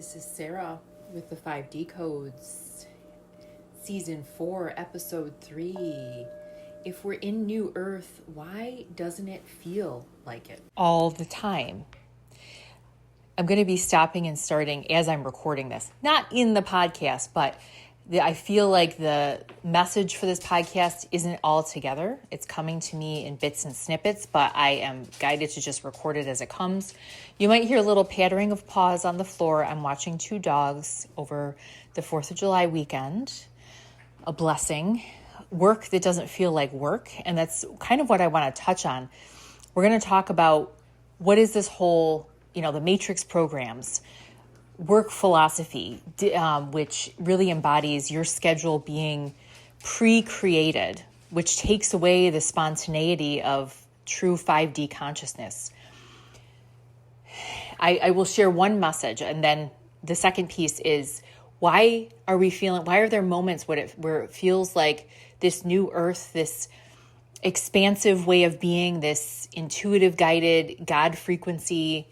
This is Sarah with the 5D Codes, Season 4, Episode 3. If we're in New Earth, why doesn't it feel like it all the time? I'm going to be stopping and starting as I'm recording this. Not in the podcast, but I feel like the message for this podcast isn't all together. It's coming to me in bits and snippets, but I am guided to just record it as it comes. You might hear a little pattering of paws on the floor. I'm watching two dogs over the 4th of July weekend. A blessing. Work that doesn't feel like work. And that's kind of what I want to touch on. We're going to talk about what is this whole, the matrix programs, work philosophy, which really embodies your schedule being pre-created, which takes away the spontaneity of true 5D consciousness. I will share one message, and then the second piece is why are there moments where it feels like this new earth, this expansive way of being, this intuitive guided God frequency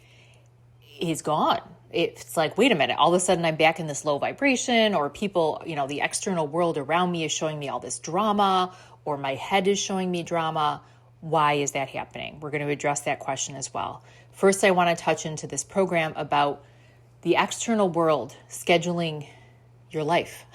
is gone. It's like, wait a minute, all of a sudden I'm back in this low vibration, or people, the external world around me is showing me all this drama, or my head is showing me drama. Why is that happening? We're going to address that question as well. First, I want to touch into this program about the external world scheduling your life.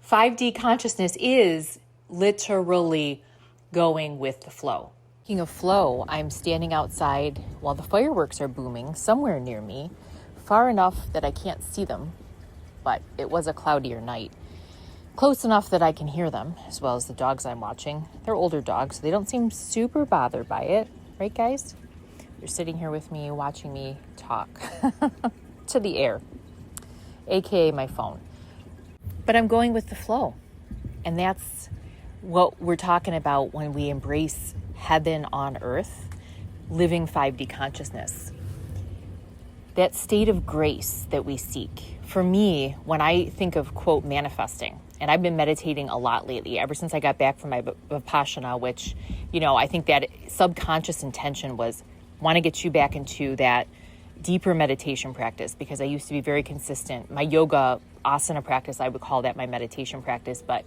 5D consciousness is literally going with the flow. Speaking of flow, I'm standing outside while the fireworks are booming somewhere near me, far enough that I can't see them, but it was a cloudier night. Close enough that I can hear them, as well as the dogs I'm watching. They're older dogs, so they don't seem super bothered by it. Right, guys? You're sitting here with me, watching me talk to the air, aka my phone. But I'm going with the flow. And that's what we're talking about when we embrace heaven on earth, living 5D consciousness. That state of grace that we seek. For me, when I think of, quote, manifesting, and I've been meditating a lot lately, ever since I got back from my Vipassana, which, I think that subconscious intention was, want to get you back into that deeper meditation practice, because I used to be very consistent. My yoga asana practice, I would call that my meditation practice, but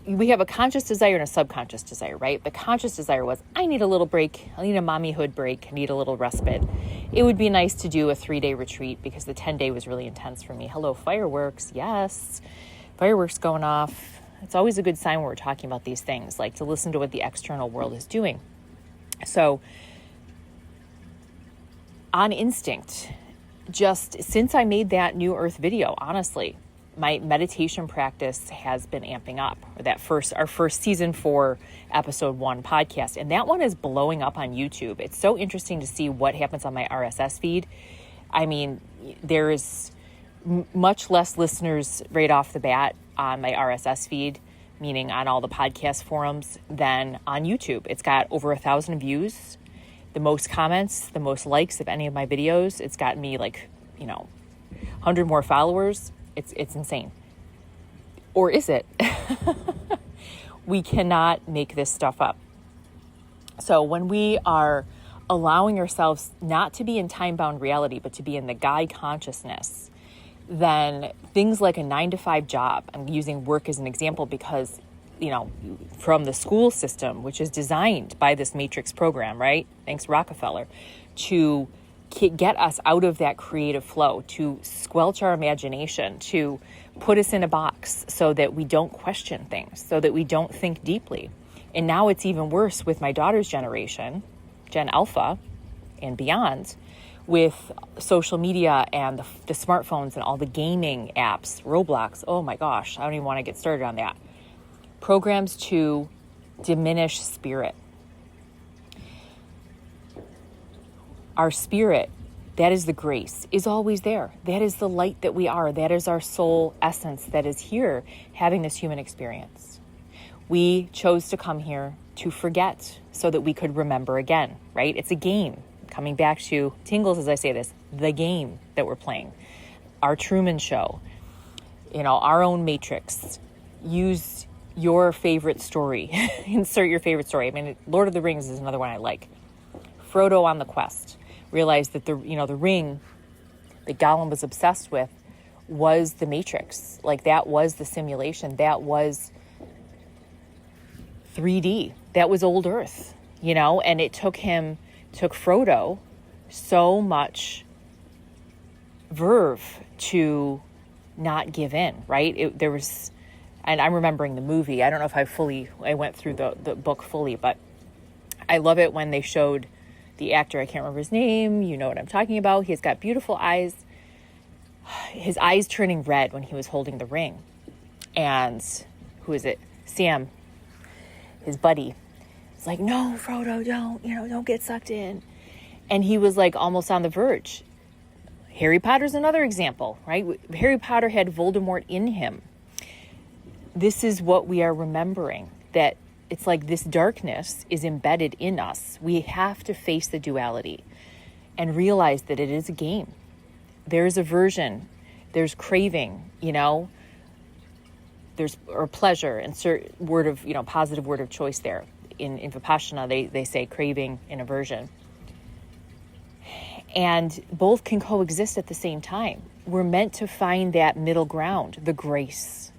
we have a conscious desire and a subconscious desire, right? The conscious desire was, I need a little break. I need a mommyhood break. I need a little respite. It would be nice to do a 3-day retreat because the 10-day was really intense for me. Hello, fireworks. Yes. Fireworks going off. It's always a good sign when we're talking about these things, like to listen to what the external world is doing. So on instinct, just since I made that New Earth video, honestly, my meditation practice has been amping up. Our first season 4, episode 1 podcast. And that one is blowing up on YouTube. It's so interesting to see what happens on my RSS feed. I mean, there is much less listeners right off the bat on my RSS feed, meaning on all the podcast forums, than on YouTube. It's got over 1,000 views, the most comments, the most likes of any of my videos. It's gotten me 100 more followers. It's insane. Or is it? We cannot make this stuff up. So when we are allowing ourselves not to be in time-bound reality, but to be in the guide consciousness, then things like a 9-to-5 job, I'm using work as an example because, from the school system, which is designed by this matrix program, right? Thanks, Rockefeller, to get us out of that creative flow, to squelch our imagination, to put us in a box so that we don't question things, so that we don't think deeply. And now it's even worse with my daughter's generation, Gen Alpha and beyond, with social media and the smartphones and all the gaming apps, Roblox. Oh my gosh, I don't even want to get started on that. Programs to diminish spirit. Our spirit, that is the grace, is always there. That is the light that we are. That is our soul essence that is here having this human experience. We chose to come here to forget so that we could remember again, right? It's a game. Coming back to tingles as I say this, the game that we're playing. Our Truman Show, our own matrix. Use your favorite story. Insert your favorite story. I mean, Lord of the Rings is another one I like. Frodo on the quest. realized that the ring that Gollum was obsessed with was the Matrix. Like, that was the simulation. That was 3D. That was old Earth, and it took Frodo so much verve to not give in, right? There was, and I'm remembering the movie. I don't know if I went through the book fully, but I love it when they showed the actor. I can't remember his name. You know what I'm talking about. He's got beautiful eyes. His eyes turning red when he was holding the ring. And who is it? Sam, his buddy. It's like, no, Frodo, don't get sucked in. And he was like almost on the verge. Harry Potter's another example, right? Harry Potter had Voldemort in him. This is what we are remembering, that it's like this darkness is embedded in us. We have to face the duality and realize that it is a game. There's aversion, there's craving, there's or pleasure, and positive word of choice there. In Vipassana, they say craving and aversion. And both can coexist at the same time. We're meant to find that middle ground, the grace.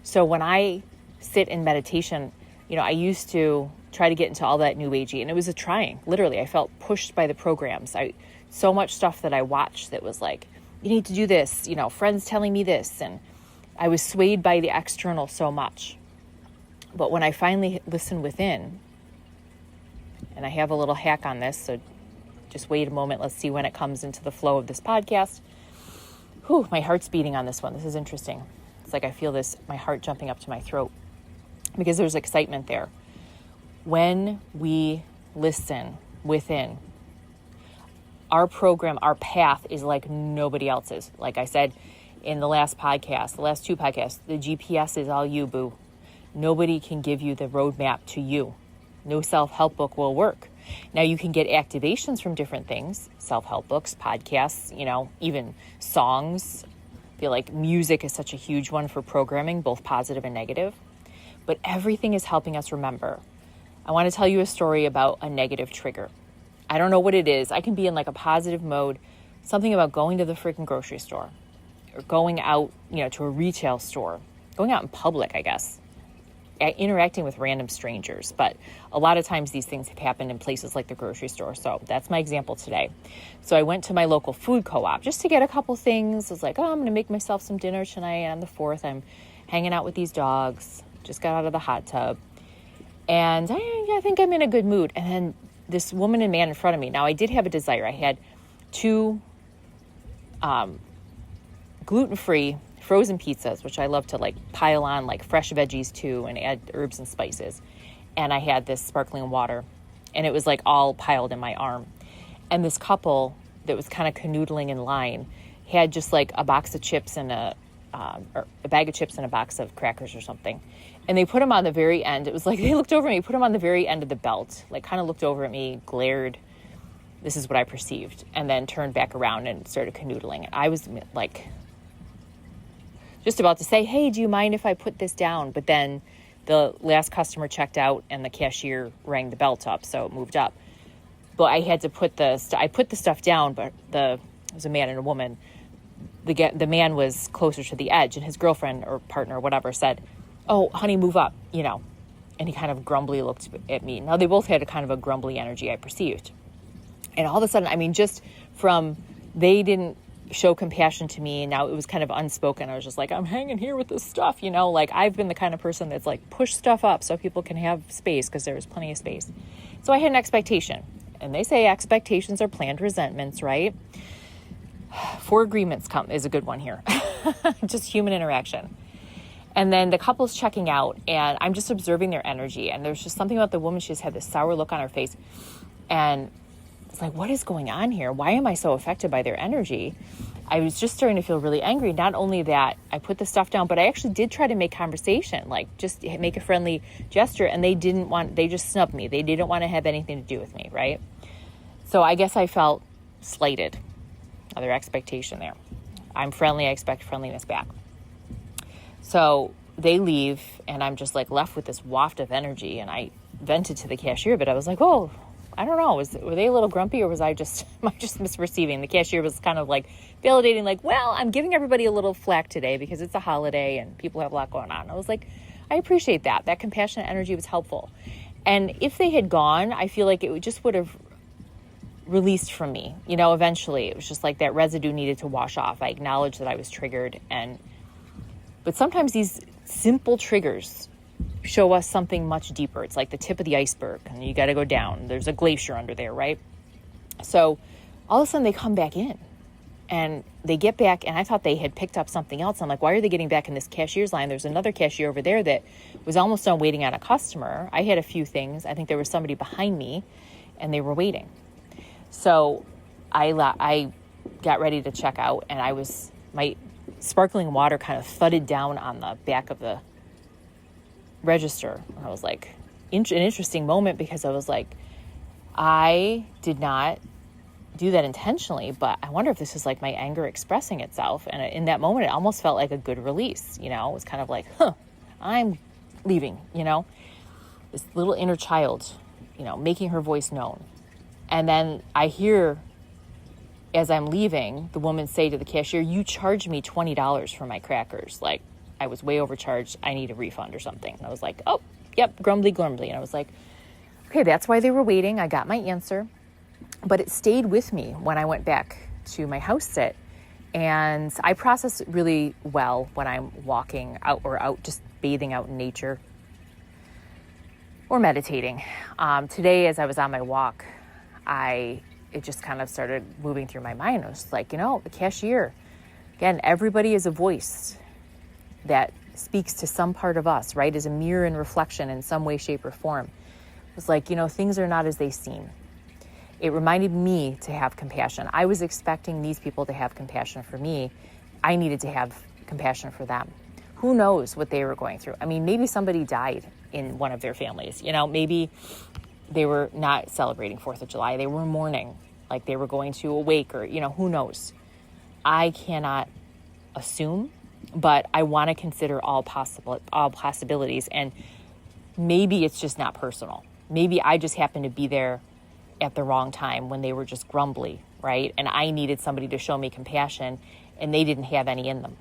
So when I sit in meditation, I used to try to get into all that new agey, and it was a trying. Literally, I felt pushed by the programs. So much stuff that I watched that was like, you need to do this, friends telling me this, and I was swayed by the external so much. But when I finally listen within, and I have a little hack on this, so just wait a moment. Let's see when it comes into the flow of this podcast. Whew, my heart's beating on this one. This is interesting. It's like I feel my heart jumping up to my throat because there's excitement there. When we listen within, our program, our path is like nobody else's. Like I said in the last podcast, the last two podcasts, the GPS is all you, boo. Nobody can give you the roadmap to you. No self-help book will work. Now, you can get activations from different things, self-help books, podcasts, even songs. I feel like music is such a huge one for programming, both positive and negative. But everything is helping us remember. I want to tell you a story about a negative trigger. I don't know what it is. I can be in like a positive mode, something about going to the freaking grocery store or going out, to a retail store, going out in public, I guess. Interacting with random strangers, but a lot of times these things have happened in places like the grocery store. So that's my example today. So I went to my local food co-op just to get a couple things. I was like, I'm going to make myself some dinner tonight on the 4th. I'm hanging out with these dogs. Just got out of the hot tub. And I think I'm in a good mood. And then this woman and man in front of me. Now, I did have a desire. I had 2 gluten-free frozen pizzas, which I love to like pile on like fresh veggies too and add herbs and spices. And I had this sparkling water, and it was like all piled in my arm. And this couple that was kind of canoodling in line had just like a box of chips and or a bag of chips and a box of crackers or something. And they put them on the very end. It was like they looked over at me, put them on the very end of the belt, like kind of looked over at me, glared. This is what I perceived. And then turned back around and started canoodling. And I was like, just about to say, hey, do you mind if I put this down? But then the last customer checked out and the cashier rang the belt up, so it moved up. But I had to put the stuff down, but it was a man and a woman. The man was closer to the edge, and his girlfriend or partner or whatever said, oh, honey, move up, And he kind of grumbly looked at me. Now, they both had a kind of a grumbly energy, I perceived. And all of a sudden, just from they didn't show compassion to me. Now it was kind of unspoken. I was just like, I'm hanging here with this stuff, like I've been the kind of person that's like push stuff up so people can have space because there's plenty of space. So I had an expectation, and they say expectations are planned resentments, right? 4 agreements is a good one here. Just human interaction. And then the couple's checking out, and I'm just observing their energy. And there's just something about the woman. She just had this sour look on her face. And it's like, what is going on here? Why am I so affected by their energy? I was just starting to feel really angry. Not only that, I put the stuff down, but I actually did try to make conversation, like just make a friendly gesture. And they just snubbed me. They didn't want to have anything to do with me, right? So I guess I felt slighted. Another expectation there. I'm friendly. I expect friendliness back. So they leave, and I'm just like left with this waft of energy. And I vented to the cashier, but I was like, oh, I don't know. Were they a little grumpy, or was am I just misperceiving? The cashier was kind of like validating, like, well, I'm giving everybody a little flack today because it's a holiday and people have a lot going on. I was like, I appreciate that. That compassionate energy was helpful. And if they had gone, I feel like would have released from me, eventually. It was just like that residue needed to wash off. I acknowledged that I was triggered. But sometimes these simple triggers show us something much deeper. It's like the tip of the iceberg, and you got to go down. There's a glacier under there, right? So all of a sudden they come back in, and they get back, and I thought they had picked up something else. I'm like, why are they getting back in this cashier's line? There's another cashier over there that was almost done waiting on a customer. I had a few things. I think there was somebody behind me, and they were waiting. So I got ready to check out, and my sparkling water kind of thudded down on the back of the register. I was like, an interesting moment, because I was like, I did not do that intentionally, but I wonder if this is like my anger expressing itself. And in that moment, it almost felt like a good release. It was kind of like, I'm leaving, this little inner child, making her voice known. And then I hear, as I'm leaving, the woman say to the cashier, you charged me $20 for my crackers. Like, I was way overcharged. I need a refund or something. And I was like, oh, yep, grumbly. And I was like, okay, that's why they were waiting. I got my answer. But it stayed with me when I went back to my house sit. And I process really well when I'm walking out or out, just bathing out in nature or meditating. Today, as I was on my walk, it just kind of started moving through my mind. I was like, the cashier, again, everybody is a voice that speaks to some part of us, right? Is a mirror and reflection in some way, shape, or form. It was like, things are not as they seem. It reminded me to have compassion. I was expecting these people to have compassion for me. I needed to have compassion for them. Who knows what they were going through? I mean, maybe somebody died in one of their families. Maybe they were not celebrating 4th of July. They were mourning, like they were going to a wake, or, who knows? I cannot assume, but I want to consider all possibilities. And maybe it's just not personal. Maybe I just happened to be there at the wrong time when they were just grumbly, right? And I needed somebody to show me compassion, and they didn't have any in them,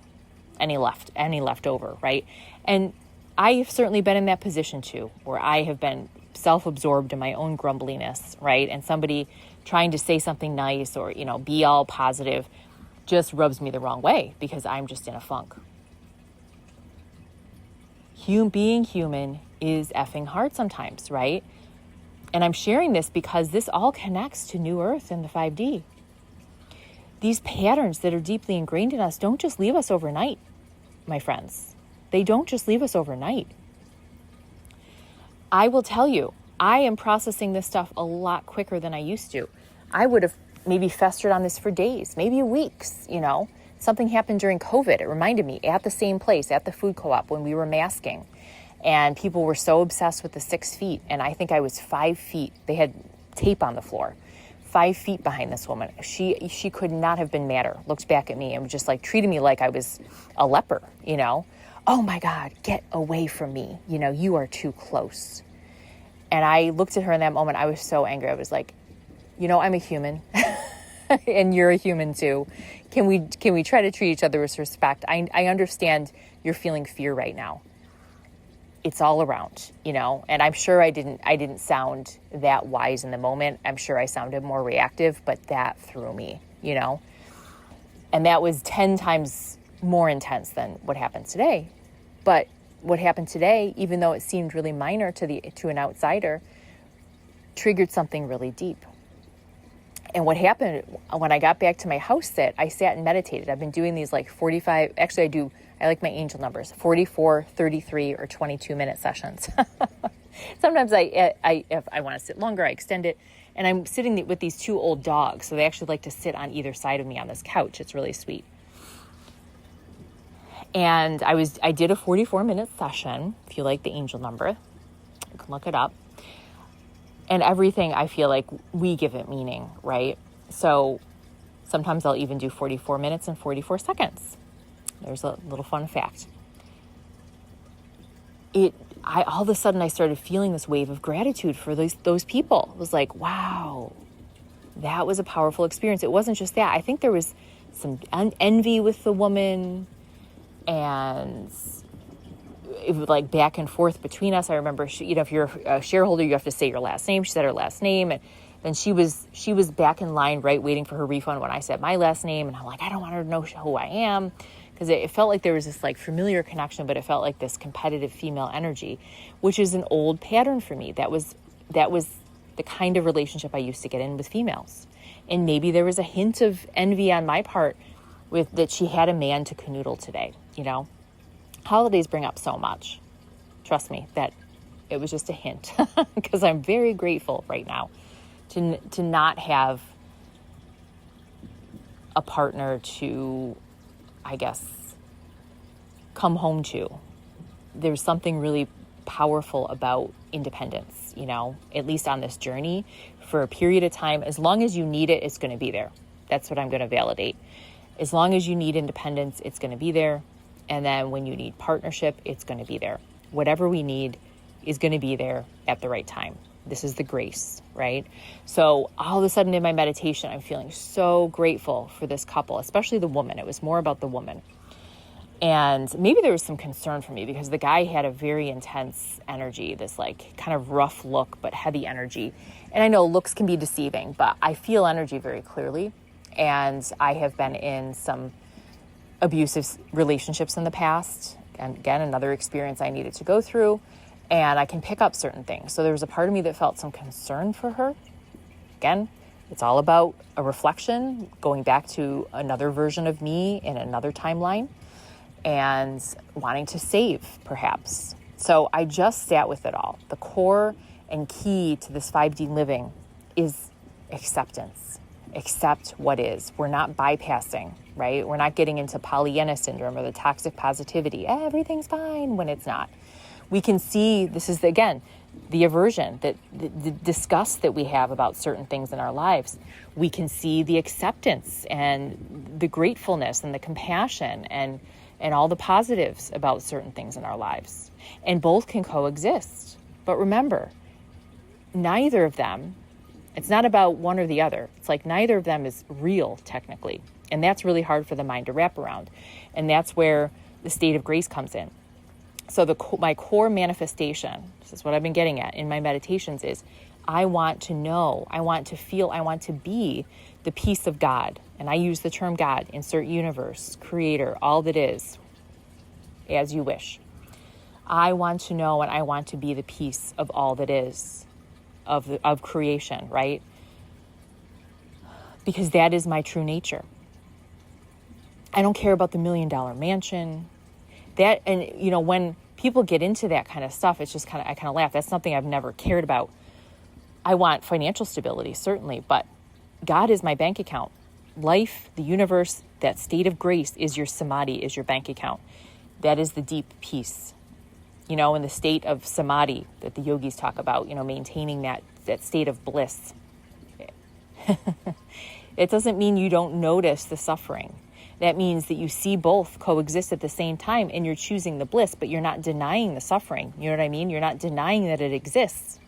any left over, right? And I have certainly been in that position too, where I have been self-absorbed in my own grumbliness, right? And somebody trying to say something nice or, be all positive just rubs me the wrong way because I'm just in a funk. Being human is effing hard sometimes, right? And I'm sharing this because this all connects to New Earth and the 5D. These patterns that are deeply ingrained in us don't just leave us overnight, my friends. They don't just leave us overnight. I will tell you, I am processing this stuff a lot quicker than I used to. I would have maybe festered on this for days, maybe weeks, Something happened during COVID. It reminded me at the same place, at the food co-op, when we were masking. And people were so obsessed with the 6 feet. And I think I was 5 feet. They had tape on the floor. 5 feet behind this woman. She could not have been madder. Looked back at me and just like treated me like I was a leper, Oh my God, get away from me. You are too close. And I looked at her in that moment. I was so angry. I was like, I'm a human and you're a human too. Can we try to treat each other with respect? I understand you're feeling fear right now. It's all around, and I'm sure I didn't sound that wise in the moment. I'm sure I sounded more reactive, but that threw me, and that was 10 times more intense than what happened today. But what happened today, even though it seemed really minor to an outsider, triggered something really deep. And what happened when I got back to my house sit, I sat and meditated. I've been doing these like 45, actually I like my angel numbers, 44, 33, or 22-minute sessions. Sometimes if I want to sit longer, I extend it. And I'm sitting with these 2 old dogs, so they actually like to sit on either side of me on this couch. It's really sweet. And I did a 44-minute session. If you like the angel number, you can look it up. And everything, I feel like we give it meaning, right? So sometimes I'll even do 44 minutes and 44 seconds. There's a little fun fact. all of a sudden I started feeling this wave of gratitude for those people. It was like, wow, that was a powerful experience. It wasn't just that. I think there was some envy with the woman, and it was like back and forth between us. I remember, if you're a shareholder, you have to say your last name. She said her last name, and then she was back in line, right, waiting for her refund when I said my last name. And I'm like, I don't want her to know who I am, because it felt like there was this like familiar connection, but it felt like this competitive female energy, which is an old pattern for me. That was the kind of relationship I used to get in with females. And maybe there was a hint of envy on my part with that she had a man to canoodle today, Holidays bring up so much. Trust me, that it was just a hint, because I'm very grateful right now to not have a partner to, I guess, come home to. There's something really powerful about independence, at least on this journey for a period of time. As long as you need it, it's going to be there. That's what I'm going to validate. As long as you need independence, it's going to be there. And then when you need partnership, it's going to be there. Whatever we need is going to be there at the right time. This is the grace, right? So all of a sudden in my meditation, I'm feeling so grateful for this couple, especially the woman. It was more about the woman. And maybe there was some concern for me because the guy had a very intense energy, this like kind of rough look, but heavy energy. And I know looks can be deceiving, but I feel energy very clearly. And I have been in some abusive relationships in the past. And again, another experience I needed to go through. And I can pick up certain things. So there was a part of me that felt some concern for her. Again, it's all about a reflection, going back to another version of me in another timeline, and wanting to save, perhaps. So I just sat with it all. The core and key to this 5D living is acceptance. Accept what is. We're not bypassing, right? We're not getting into Pollyanna syndrome or the toxic positivity. Everything's fine when it's not. We can see, this is, again, the aversion, that the disgust that we have about certain things in our lives. We can see the acceptance and the gratefulness and the compassion and all the positives about certain things in our lives. And both can coexist. But remember, neither of them, it's not about one or the other. It's like neither of them is real, technically. And that's really hard for the mind to wrap around. And that's where the state of grace comes in. So my core manifestation, this is what I've been getting at in my meditations, is I want to know, I want to feel, I want to be the peace of God. And I use the term God, insert universe, creator, all that is, as you wish. I want to know and I want to be the peace of all that is, of creation, right? Because that is my true nature. I don't care about the $1 million mansion. That, and when people get into that kind of stuff, it's just I kind of laugh. That's something I've never cared about. I want financial stability, certainly, but God is my bank account. Life, the universe, that state of grace is your samadhi, is your bank account. That is the deep peace. In the state of samadhi that the yogis talk about, maintaining that state of bliss. It doesn't mean you don't notice the suffering. That means that you see both coexist at the same time and you're choosing the bliss, but you're not denying the suffering. You know what I mean? You're not denying that it exists.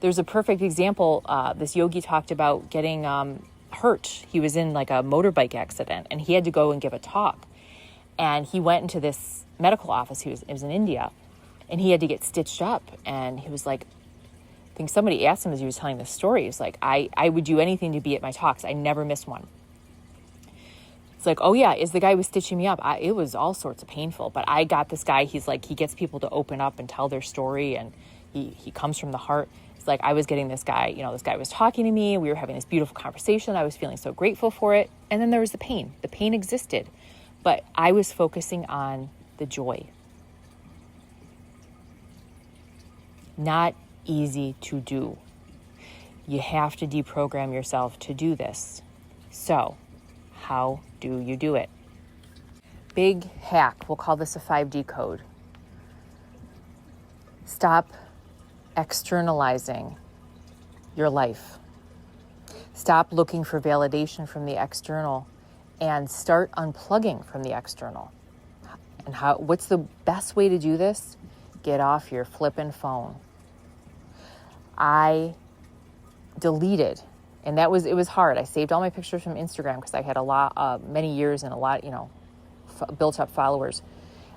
There's a perfect example. This yogi talked about getting hurt. He was in like a motorbike accident and he had to go and give a talk. And he went into this medical office. It was in India, and he had to get stitched up. And he was like, I think somebody asked him as he was telling this story, he was like, I would do anything to be at my talks. I never miss one. It's like, oh yeah, as the guy was stitching me up, it was all sorts of painful. But I got this guy, he's like, he gets people to open up and tell their story, and he comes from the heart. It's like I was getting this guy, this guy was talking to me. We were having this beautiful conversation. I was feeling so grateful for it. And then there was the pain. The pain existed. But I was focusing on the joy. Not easy to do. You have to deprogram yourself to do this. So, how do you do it? Big hack, we'll call this a 5D code. Stop externalizing your life. Stop looking for validation from the external and start unplugging from the external. And what's the best way to do this? get off your flippin' phone. I deleted, and it was hard. I saved all my pictures from Instagram because I had many years and a lot, built up followers.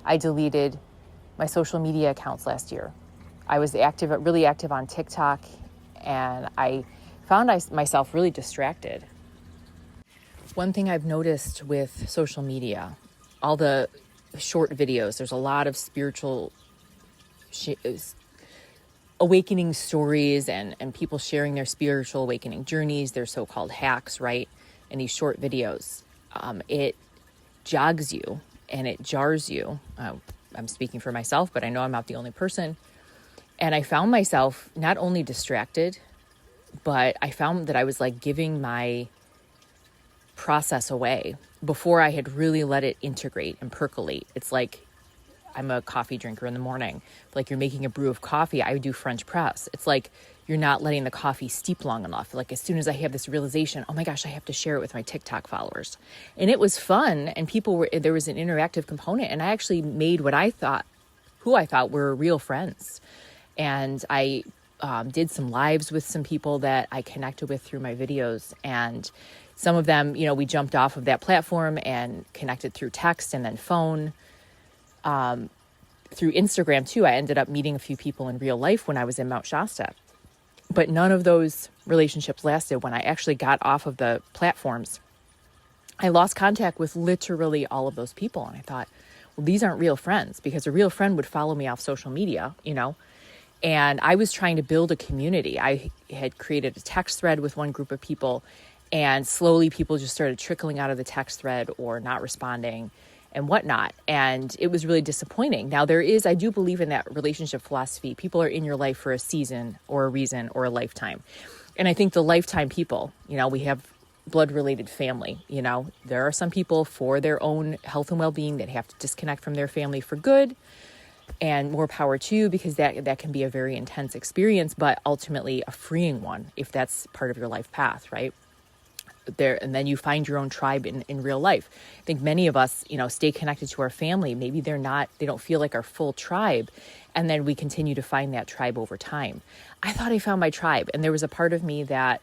I deleted my social media accounts last year. I was really active on TikTok, and I found myself really distracted. One thing I've noticed with social media, all the short videos, there's a lot of spiritual awakening stories and people sharing their spiritual awakening journeys, their so-called hacks, right? In these short videos. It jogs you and it jars you. I'm speaking for myself, but I know I'm not the only person. And I found myself not only distracted, but I found that I was like giving my process away before I had really let it integrate and percolate. It's like I'm a coffee drinker in the morning. Like you're making a brew of coffee, I would do French press. It's like you're not letting the coffee steep long enough. Like as soon as I have this realization, oh my gosh, I have to share it with my TikTok followers. And it was fun, and there was an interactive component, and I actually made who I thought were real friends. And I did some lives with some people that I connected with through my videos. And some of them, we jumped off of that platform and connected through text and then phone. Through Instagram too, I ended up meeting a few people in real life when I was in Mount Shasta. But none of those relationships lasted. When I actually got off of the platforms, I lost contact with literally all of those people. And I thought, well, these aren't real friends, because a real friend would follow me off social media, And I was trying to build a community. I had created a text thread with one group of people, and slowly people just started trickling out of the text thread or not responding and whatnot. And it was really disappointing. Now I do believe in that relationship philosophy. People are in your life for a season or a reason or a lifetime. And I think the lifetime people, we have blood-related family, there are some people for their own health and well-being that have to disconnect from their family for good, and more power to you, because that can be a very intense experience, but ultimately a freeing one if that's part of your life path, right? And then you find your own tribe in real life. I think many of us, stay connected to our family. Maybe they don't feel like our full tribe. And then we continue to find that tribe over time. I thought I found my tribe, and there was a part of me that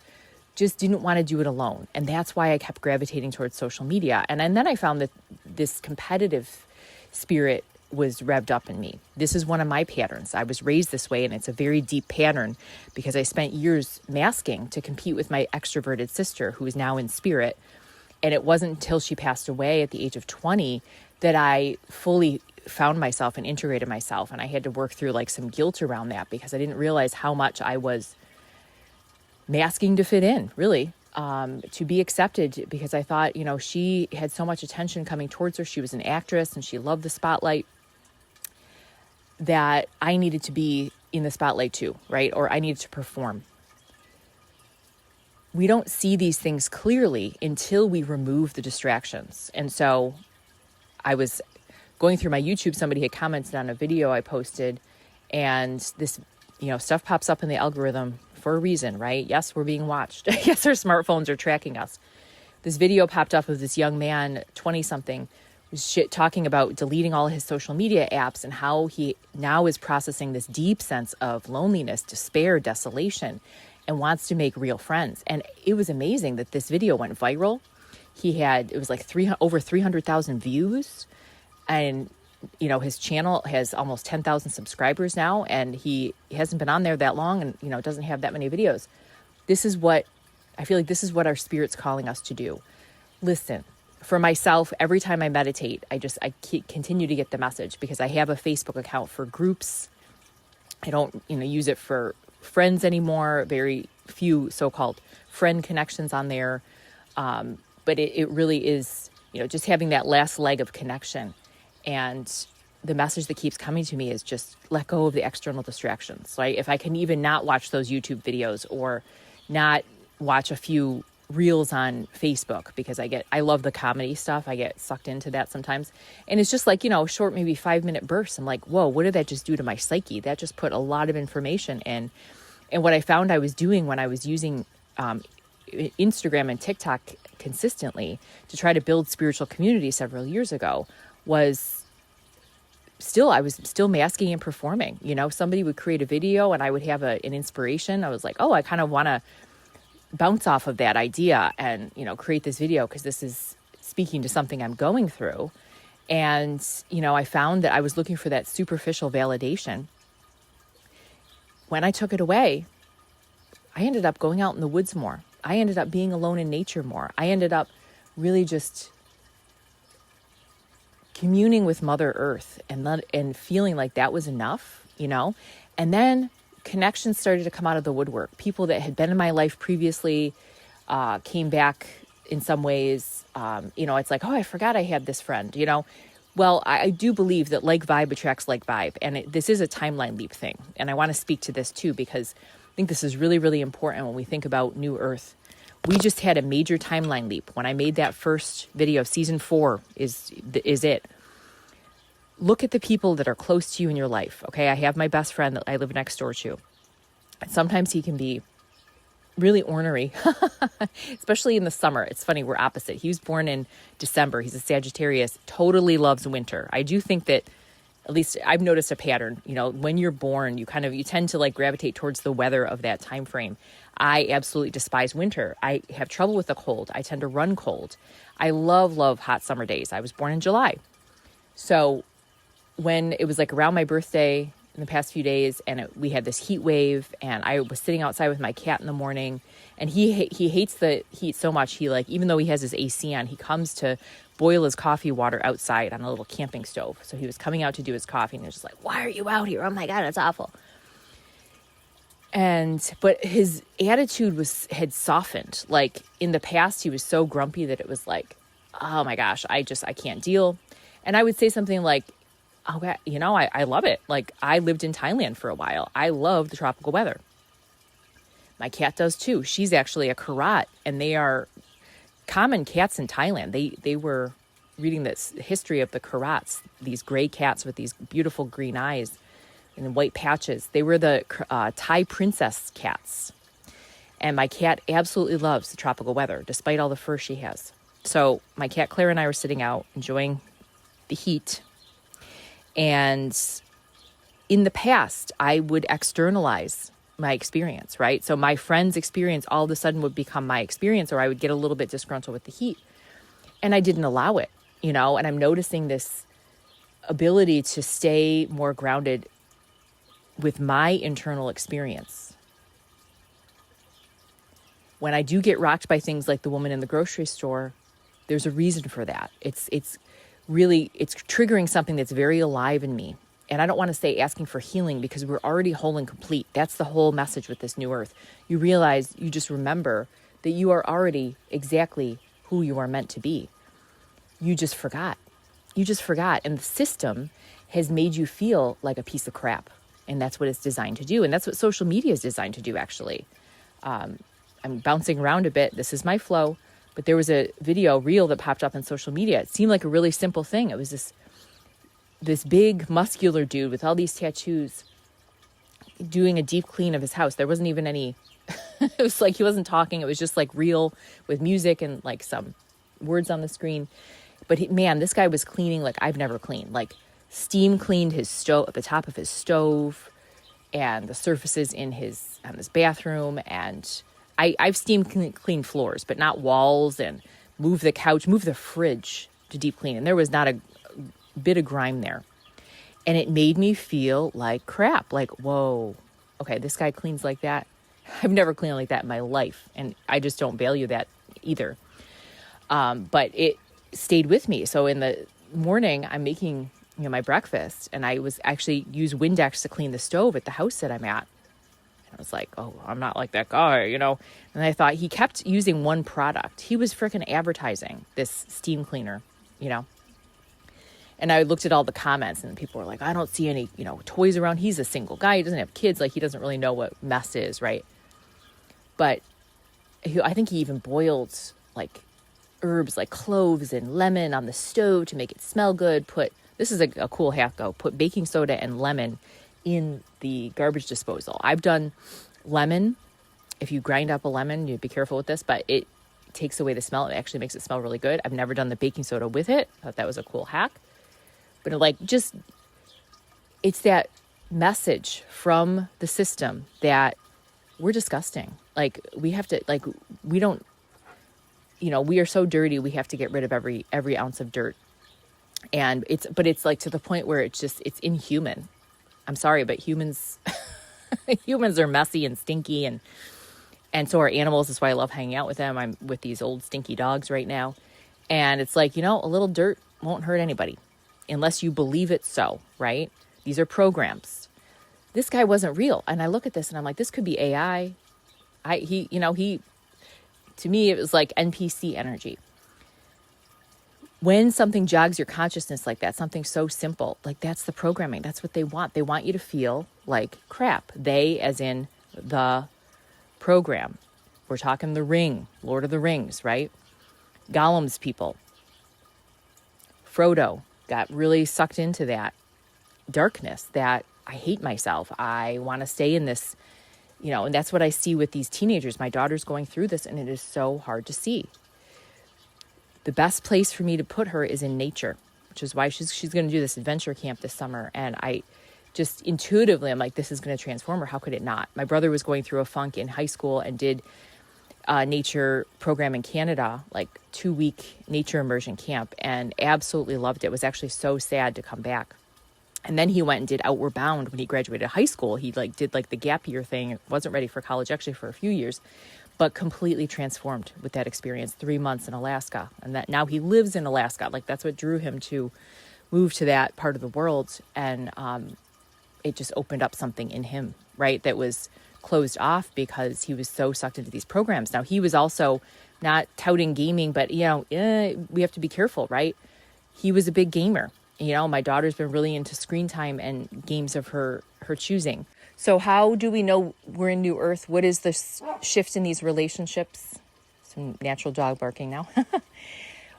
just didn't want to do it alone. And that's why I kept gravitating towards social media. And then I found that this competitive spirit was revved up in me. This is one of my patterns. I was raised this way, and it's a very deep pattern because I spent years masking to compete with my extroverted sister, who is now in spirit. And it wasn't until she passed away at the age of 20 that I fully found myself and integrated myself. And I had to work through like some guilt around that, because I didn't realize how much I was masking to fit in, really, to be accepted, because I thought, she had so much attention coming towards her. She was an actress and she loved the spotlight, that I needed to be in the spotlight too, right? Or I needed to perform. We don't see these things clearly until we remove the distractions. And so I was going through my YouTube, somebody had commented on a video I posted, and this, stuff pops up in the algorithm for a reason, right? Yes, we're being watched. Yes, our smartphones are tracking us. This video popped up of this young man, 20-something, talking about deleting all his social media apps and how he now is processing this deep sense of loneliness, despair, desolation, and wants to make real friends. And it was amazing that this video went viral. It was like over 300,000 views, and his channel has almost 10,000 subscribers now, and he hasn't been on there that long, and doesn't have that many videos. I feel like this is what our spirit's calling us to do. Listen. For myself, every time I meditate, I continue to get the message, because I have a Facebook account for groups. I don't, use it for friends anymore. Very few so-called friend connections on there. But it really is, just having that last leg of connection. And the message that keeps coming to me is just let go of the external distractions. Right? If I can even not watch those YouTube videos, or not watch a few reels on Facebook, because I love the comedy stuff. I get sucked into that sometimes. And it's just like, short, maybe 5-minute bursts. I'm like, whoa, what did that just do to my psyche? That just put a lot of information in. And what I found I was doing when I was using Instagram and TikTok consistently to try to build spiritual community several years ago was I was still masking and performing. Somebody would create a video and I would have an inspiration. I was like, oh, I kind of want to bounce off of that idea and, create this video because this is speaking to something I'm going through. And, I found that I was looking for that superficial validation. When I took it away, I ended up going out in the woods more. I ended up being alone in nature more. I ended up really just communing with Mother Earth and feeling like that was enough, And then connections started to come out of the woodwork. People that had been in my life previously came back in some ways. It's like, oh, I forgot I had this friend, Well, I do believe that like vibe attracts like vibe. And this is a timeline leap thing. And I want to speak to this too, because I think this is really, really important when we think about New Earth. We just had a major timeline leap. When I made that first video, season 4 is it. Look at the people that are close to you in your life. Okay, I have my best friend that I live next door to. And sometimes he can be really ornery, especially in the summer. It's funny, we're opposite. He was born in December. He's a Sagittarius, totally loves winter. I do think that, at least I've noticed a pattern, when you're born, you tend to like gravitate towards the weather of that time frame. I absolutely despise winter. I have trouble with the cold. I tend to run cold. I love hot summer days. I was born in July. So when it was like around my birthday in the past few days and we had this heat wave and I was sitting outside with my cat in the morning and he hates the heat so much. He even though he has his AC on, he comes to boil his coffee water outside on a little camping stove. So he was coming out to do his coffee and he was just like, why are you out here? Oh my God, it's awful. But his attitude had softened. Like in the past, he was so grumpy that it was like, oh my gosh, I can't deal. And I would say something like, oh, I love it. Like I lived in Thailand for a while. I love the tropical weather. My cat does too. She's actually a Karat and they are common cats in Thailand. They were reading this history of the Karats, these gray cats with these beautiful green eyes and white patches. They were the Thai princess cats. And my cat absolutely loves the tropical weather, despite all the fur she has. So my cat Claire and I were sitting out enjoying the heat. And in the past, I would externalize my experience, right? So my friend's experience all of a sudden would become my experience, or I would get a little bit disgruntled with the heat. And I didn't allow it, and I'm noticing this ability to stay more grounded with my internal experience. When I do get rocked by things like the woman in the grocery store, there's a reason for that. It's triggering something that's very alive in me. And I don't want to say asking for healing because we're already whole and complete. That's the whole message with this new earth. You realize, you just remember that you are already exactly who you are meant to be. You just forgot. And the system has made you feel like a piece of crap. And that's what it's designed to do. And that's what social media is designed to do, actually. I'm bouncing around a bit. This is my flow. But there was a reel that popped up on social media. It seemed like a really simple thing. It was this big muscular dude with all these tattoos doing a deep clean of his house. There wasn't even any, it was like he wasn't talking. It was just like real with music and like some words on the screen. But this guy was cleaning like I've never cleaned. Like steam cleaned his stove, at the top of his stove and the surfaces on his bathroom. And I've steam cleaned floors, but not walls, and moved the couch, moved the fridge to deep clean. And there was not a bit of grime there. And it made me feel like crap. Like, whoa, okay, this guy cleans like that. I've never cleaned like that in my life. And I just don't value that either. But it stayed with me. So in the morning, I'm making my breakfast, and I was actually use Windex to clean the stove at the house that I'm at. And I was like, oh, I'm not like that guy, And I thought he kept using one product. He was freaking advertising this steam cleaner, And I looked at all the comments, and people were like, I don't see any, toys around. He's a single guy. He doesn't have kids. Like, he doesn't really know what mess is, right? But I think he even boiled, like, herbs like cloves and lemon on the stove to make it smell good. This is a cool hack, though. Put baking soda and lemon in the garbage disposal. I've done lemon. If you grind up a lemon, you be careful with this, but it takes away the smell. It actually makes it smell really good. I've never done the baking soda with it. I thought that was a cool hack. But just it's that message from the system that we're disgusting. Like, we have to, like, we don't, we are so dirty, we have to get rid of every ounce of dirt. And it's like to the point where it's inhuman. I'm sorry, but humans are messy and stinky, and so are animals. That's why I love hanging out with them. I'm with these old stinky dogs right now. And it's like, a little dirt won't hurt anybody unless you believe it so, right? These are programs. This guy wasn't real. And I look at this and I'm like, this could be AI. To me, it was like NPC energy. When something jogs your consciousness like that, something so simple, like that's the programming. That's what they want. They want you to feel like crap. They, as in the program. We're talking The Ring, Lord of the Rings, right? Gollum's people. Frodo got really sucked into that darkness, that I hate myself. I want to stay in this, and that's what I see with these teenagers. My daughter's going through this, and it is so hard to see. The best place for me to put her is in nature, which is why she's going to do this adventure camp this summer. And I just intuitively, I'm like, this is going to transform her. How could it not? My brother was going through a funk in high school and did a nature program in Canada, like 2-week nature immersion camp, and absolutely loved it. It was actually so sad to come back. And then he went and did Outward Bound when he graduated high school. He did the gap year thing. Wasn't ready for college actually for a few years, but completely transformed with that experience. 3 months in Alaska. And that now he lives in Alaska. Like, that's what drew him to move to that part of the world. And it just opened up something in him, right? That was closed off because he was so sucked into these programs. Now, he was also not touting gaming, but, we have to be careful, right? He was a big gamer. My daughter's been really into screen time and games of her choosing. So how do we know we're in New Earth? What is the shift in these relationships? Some natural dog barking now.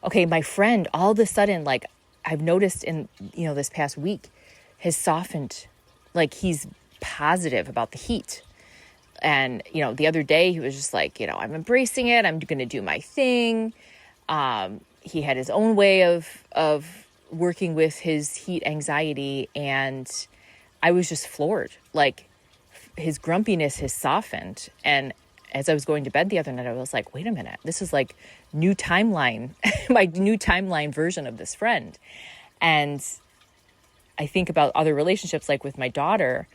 Okay, my friend, all of a sudden, like, I've noticed in, this past week, has softened. Like, he's positive about the heat. And, the other day he was just like, I'm embracing it. I'm going to do my thing. He had his own way of working with his heat anxiety. And I was just floored. Like, his grumpiness has softened. And as I was going to bed the other night, I was like, wait a minute, this is like new timeline, my new timeline version of this friend. And I think about other relationships, like with my daughter,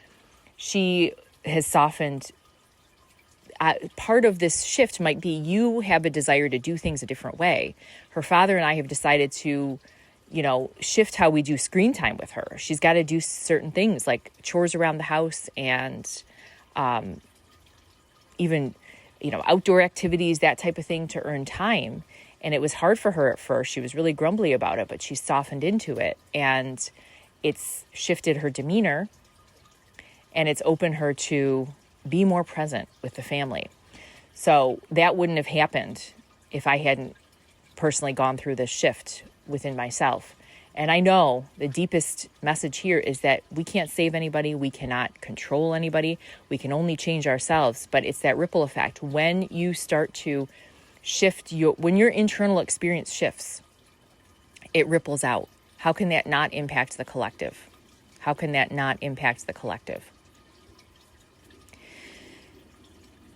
she has softened. Part of this shift might be you have a desire to do things a different way. Her father and I have decided to, shift how we do screen time with her. She's got to do certain things like chores around the house and even, outdoor activities, that type of thing, to earn time. And it was hard for her at first. She was really grumbly about it, but she softened into it. And it's shifted her demeanor, and it's opened her to be more present with the family. So that wouldn't have happened if I hadn't personally gone through this shift within myself. And I know the deepest message here is that we can't save anybody. We cannot control anybody. We can only change ourselves. But it's that ripple effect. When you start to shift, when your internal experience shifts, it ripples out. How can that not impact the collective? How can that not impact the collective?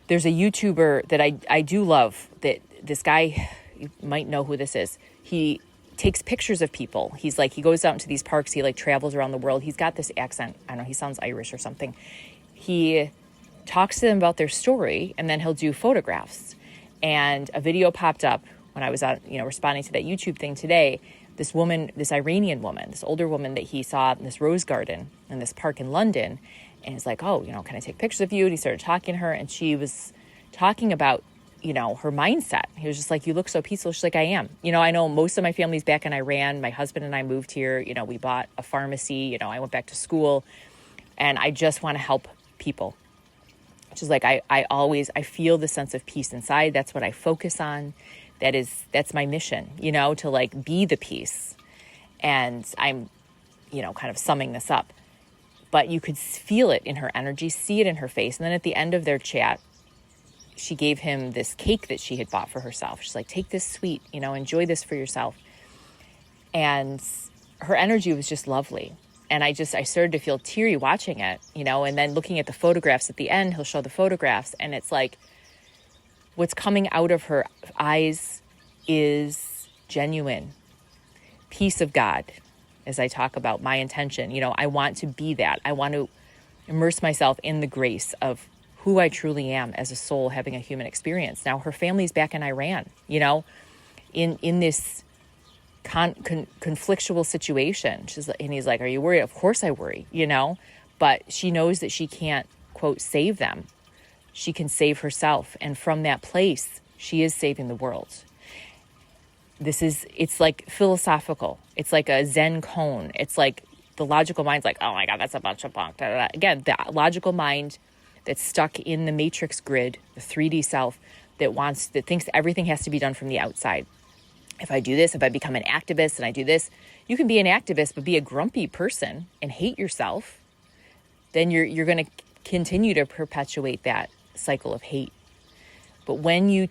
There's a YouTuber that I do love, that this guy, you might know who this is. He takes pictures of people. He goes out into these parks. He travels around the world. He's got this accent. I don't know, he sounds Irish or something. He talks to them about their story, and then he'll do photographs. And a video popped up when I was out, responding to that YouTube thing today. This woman, this Iranian woman, this older woman that he saw in this rose garden in this park in London. And he's like, oh, can I take pictures of you? And he started talking to her, and she was talking about, her mindset. He was just like, you look so peaceful. She's like, I am. I know most of my family's back in Iran. My husband and I moved here. We bought a pharmacy. I went back to school, and I just want to help people. She's like, I feel the sense of peace inside. That's what I focus on. That's my mission, to be the peace. And I'm, kind of summing this up. But you could feel it in her energy, see it in her face. And then at the end of their chat, she gave him this cake that she had bought for herself. She's like, take this sweet, enjoy this for yourself. And her energy was just lovely. And I started to feel teary watching it, and then looking at the photographs at the end, he'll show the photographs, and it's like what's coming out of her eyes is genuine peace of God. As I talk about my intention, I want to be that. I want to immerse myself in the grace of who I truly am as a soul having a human experience. Now her family's back in Iran, in this conflictual situation. And he's like, are you worried? Of course I worry, but she knows that she can't, quote, save them. She can save herself. And from that place, she is saving the world. It's like philosophical. It's like a Zen koan. It's like the logical mind's like, oh my God, that's a bunch of bunk. Da, da, da. Again, the logical mind that's stuck in the matrix grid, the 3D self that thinks everything has to be done from the outside. If I do this, if I become an activist and I do this, you can be an activist, but be a grumpy person and hate yourself. Then you're going to continue to perpetuate that cycle of hate. But when you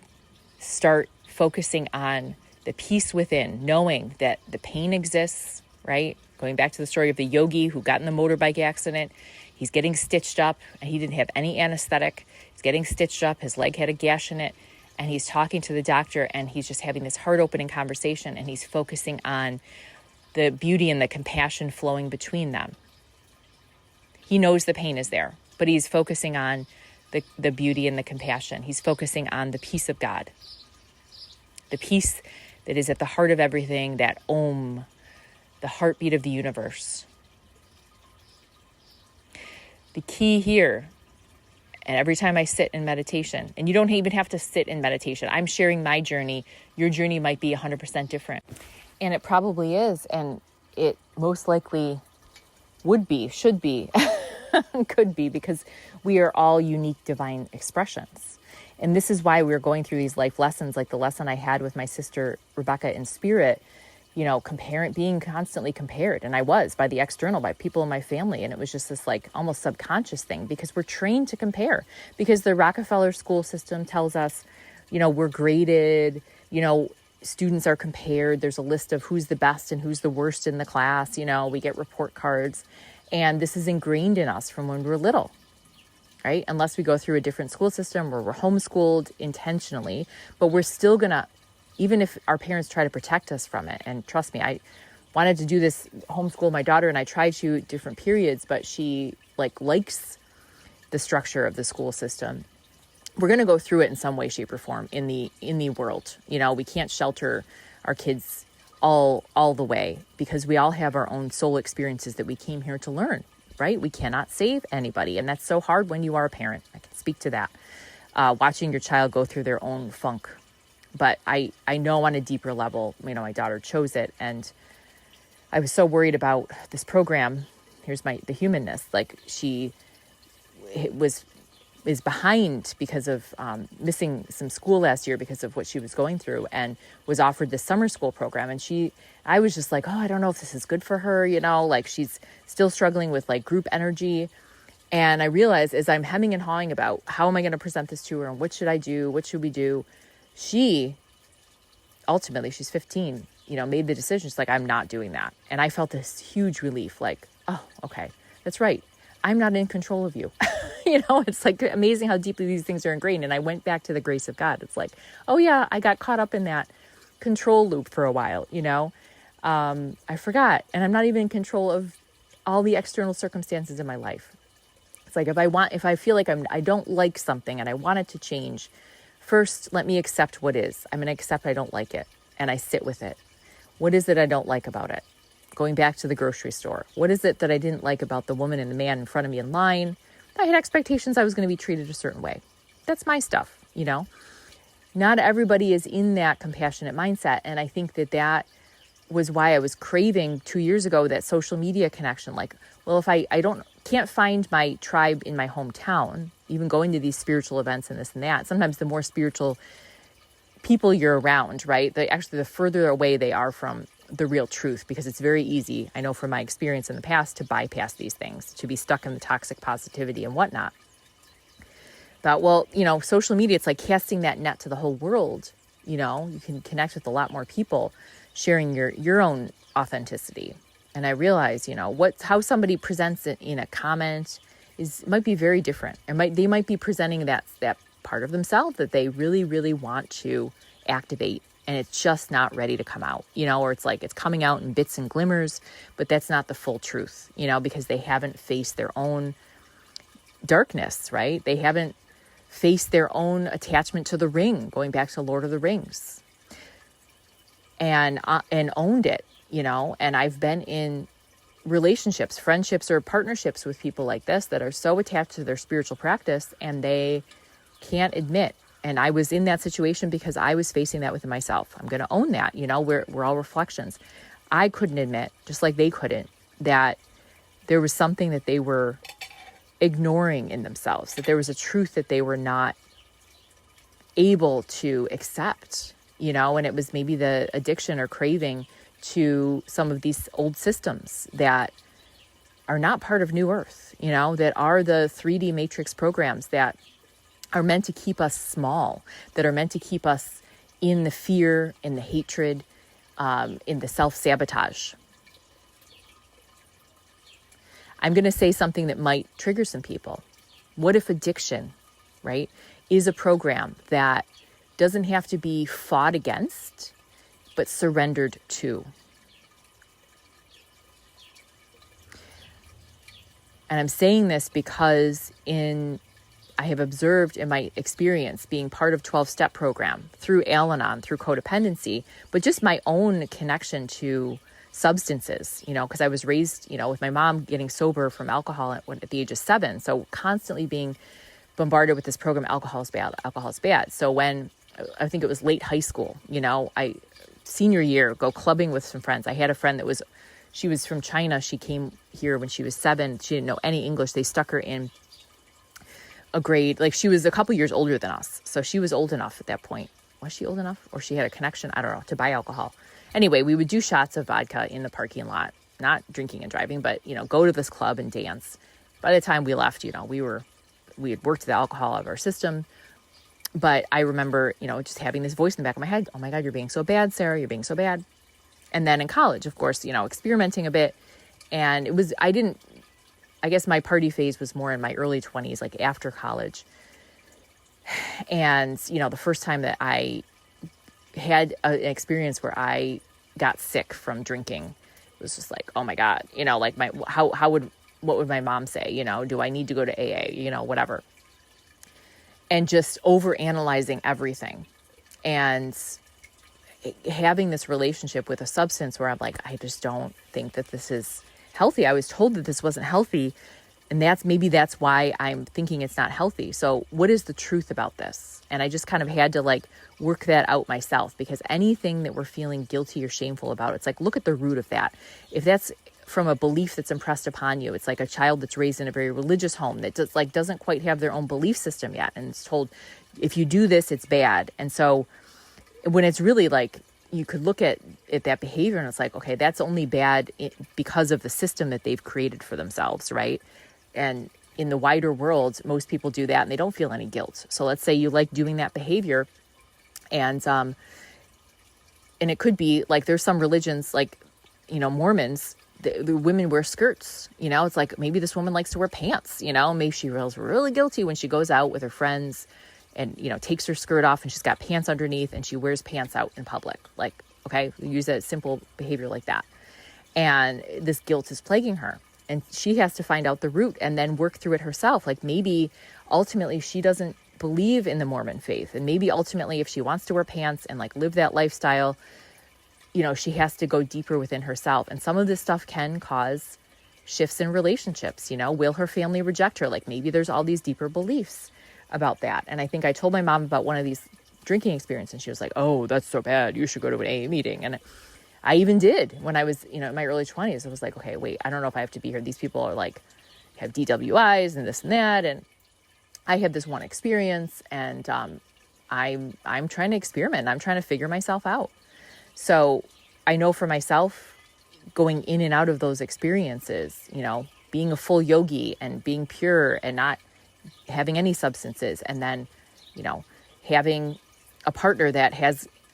start focusing on the peace within, knowing that the pain exists, right? Going back to the story of the yogi who got in the motorbike accident, he's getting stitched up and he didn't have any anesthetic. He's getting stitched up. His leg had a gash in it. And he's talking to the doctor and he's just having this heart-opening conversation and he's focusing on the beauty and the compassion flowing between them. He knows the pain is there, but he's focusing on the beauty and the compassion. He's focusing on the peace of God, the peace that is at the heart of everything, that Om, the heartbeat of the universe. The key here, and every time I sit in meditation, and you don't even have to sit in meditation, I'm sharing my journey. Your journey might be 100% different. And it probably is, and it most likely would be, should be, could be, because we are all unique divine expressions. And this is why we're going through these life lessons, like the lesson I had with my sister Rebecca in spirit, being constantly compared. And I was by the external, by people in my family. And it was just this like almost subconscious thing because we're trained to compare, because the Rockefeller school system tells us, we're graded, students are compared. There's a list of who's the best and who's the worst in the class. We get report cards, and this is ingrained in us from when we're little. Right? Unless we go through a different school system or we're homeschooled intentionally, but we're still going to, even if our parents try to protect us from it. And trust me, I wanted to do this, homeschool my daughter, and I tried to at different periods, but she likes the structure of the school system. We're going to go through it in some way, shape, or form in the world. We can't shelter our kids all the way, because we all have our own soul experiences that we came here to learn. Right? We cannot save anybody. And that's so hard when you are a parent. I can speak to that. Watching your child go through their own funk. But I know on a deeper level, my daughter chose it. And I was so worried about this program. Here's the humanness. Like she is behind because of missing some school last year because of what she was going through, and was offered this summer school program. And I was just like, oh, I don't know if this is good for her. Like she's still struggling with like group energy. And I realized as I'm hemming and hawing about how am I going to present this to her and what should I do? What should we do? She ultimately, she's 15, made the decision. She's like, I'm not doing that. And I felt this huge relief, like, oh, okay, that's right. I'm not in control of you. It's like amazing how deeply these things are ingrained. And I went back to the grace of God. It's like, oh yeah, I got caught up in that control loop for a while, I forgot. And I'm not even in control of all the external circumstances in my life. It's like, if I feel like I don't like something and I want it to change, first, let me accept what is. I'm going to accept I don't like it. And I sit with it. What is it I don't like about it? Going back to the grocery store. What is it that I didn't like about the woman and the man in front of me in line? I had expectations I was going to be treated a certain way. That's my stuff, Not everybody is in that compassionate mindset. And I think that was why I was craving 2 years ago that social media connection. Like, well, if I can't find my tribe in my hometown, even going to these spiritual events and this and that, sometimes the more spiritual people you're around, right? The further away they are from the real truth, because it's very easy, I know from my experience in the past, to bypass these things, to be stuck in the toxic positivity and whatnot. But, social media, it's like casting that net to the whole world. You can connect with a lot more people sharing your own authenticity. And I realize, how somebody presents it in a comment might be very different. They might be presenting that part of themselves that they really, really want to activate, and it's just not ready to come out, or it's like it's coming out in bits and glimmers, but that's not the full truth, because they haven't faced their own darkness, right? They haven't faced their own attachment to the ring, going back to Lord of the Rings, and owned it, and I've been in relationships, friendships, or partnerships with people like this that are so attached to their spiritual practice and they can't admit. And I was in that situation because I was facing that within myself. I'm going to own that. We're all reflections. I couldn't admit, just like they couldn't, that there was something that they were ignoring in themselves, that there was a truth that they were not able to accept, and it was maybe the addiction or craving to some of these old systems that are not part of New Earth, that are the 3D matrix programs that are meant to keep us small, that are meant to keep us in the fear, in the hatred, in the self-sabotage. I'm going to say something that might trigger some people. What if addiction, right, is a program that doesn't have to be fought against, but surrendered to? And I'm saying this because I have observed in my experience being part of 12-step program through Al-Anon, through codependency, but just my own connection to substances, because I was raised, with my mom getting sober from alcohol at the age of 7. So constantly being bombarded with this program, alcohol is bad, alcohol is bad. So when I think it was late high school, senior year, go clubbing with some friends. I had a friend she was from China. She came here when she was 7. She didn't know any English. They stuck her in a grade, like she was a couple years older than us. So she was old enough at that point. Was she old enough? Or she had a connection, I don't know, to buy alcohol. Anyway, we would do shots of vodka in the parking lot, not drinking and driving, but, go to this club and dance. By the time we left, we had worked the alcohol out of our system. But I remember, just having this voice in the back of my head, oh my God, you're being so bad, Sarah, you're being so bad. And then in college, of course, experimenting a bit. And I guess my party phase was more in my early 20s, like after college. And, the first time that I had an experience where I got sick from drinking, it was just like, oh my God, like what would my mom say? Do I need to go to AA? Whatever. And just overanalyzing everything and having this relationship with a substance where I'm like, I just don't think that this is healthy. I was told that this wasn't healthy, and that's why I'm thinking it's not healthy. So what is the truth about this? And I just kind of had to work that out myself, because anything that we're feeling guilty or shameful about, it's like, look at the root of that. If that's from a belief that's impressed upon you, it's like a child that's raised in a very religious home that doesn't quite have their own belief system yet, and it's told, if you do this, it's bad. And so when it's really you could look at that behavior and it's like, okay, that's only bad because of the system that they've created for themselves, right? And in the wider world, most people do that and they don't feel any guilt. So let's say you like doing that behavior, and it could be there's some religions Mormons, the women wear skirts, it's like, maybe this woman likes to wear pants, maybe she feels really guilty when she goes out with her friends and, takes her skirt off and she's got pants underneath and she wears pants out in public. Okay, use a simple behavior like that. And this guilt is plaguing her, and she has to find out the root and then work through it herself. Maybe ultimately she doesn't believe in the Mormon faith. And maybe ultimately if she wants to wear pants and live that lifestyle, she has to go deeper within herself. And some of this stuff can cause shifts in relationships. Will her family reject her? Maybe there's all these deeper beliefs about that. And I think I told my mom about one of these drinking experiences, and she was like, oh, that's so bad, you should go to an AA meeting. And I even did when I was, in my early 20s. I was like, okay, wait, I don't know if I have to be here. These people are have DWIs and this and that. And I had this one experience, and I'm trying to experiment. I'm trying to figure myself out. So I know for myself, going in and out of those experiences, being a full yogi and being pure and not having any substances, and then, having a partner that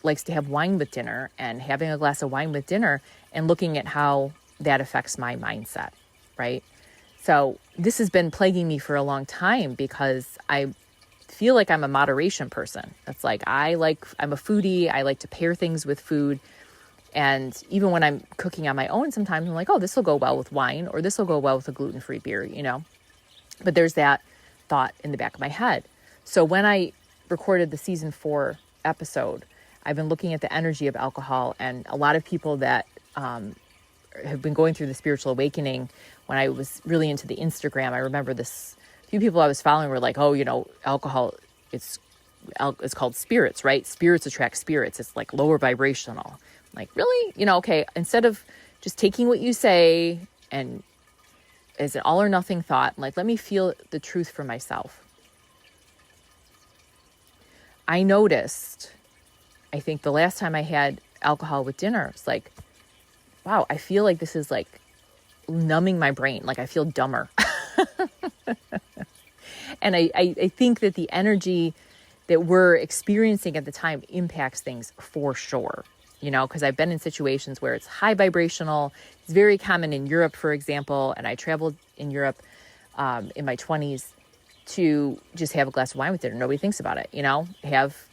likes to have wine with dinner, and having a glass of wine with dinner, and looking at how that affects my mindset, right? So this has been plaguing me for a long time because I feel like I'm a moderation person. It's like, I'm a foodie. I like to pair things with food. And even when I'm cooking on my own, sometimes I'm like, oh, this will go well with wine, or this will go well with a gluten-free beer, But there's that thought in the back of my head. So when I recorded the season 4 episode, I've been looking at the energy of alcohol, and a lot of people that have been going through the spiritual awakening, when I was really into the Instagram, I remember a few people I was following were like, oh, alcohol, it's called spirits, right? Spirits attract spirits. It's like lower vibrational. Like, really? Okay, instead of just taking what you say and as an all or nothing thought, like, let me feel the truth for myself. I noticed, I think the last time I had alcohol with dinner, it's like, wow, I feel like this is like numbing my brain. Like, I feel dumber. And I think that the energy that we're experiencing at the time impacts things for sure. Because I've been in situations where it's high vibrational. It's very common in Europe, for example. And I traveled in Europe in my 20s to just have a glass of wine with dinner. Nobody thinks about it, have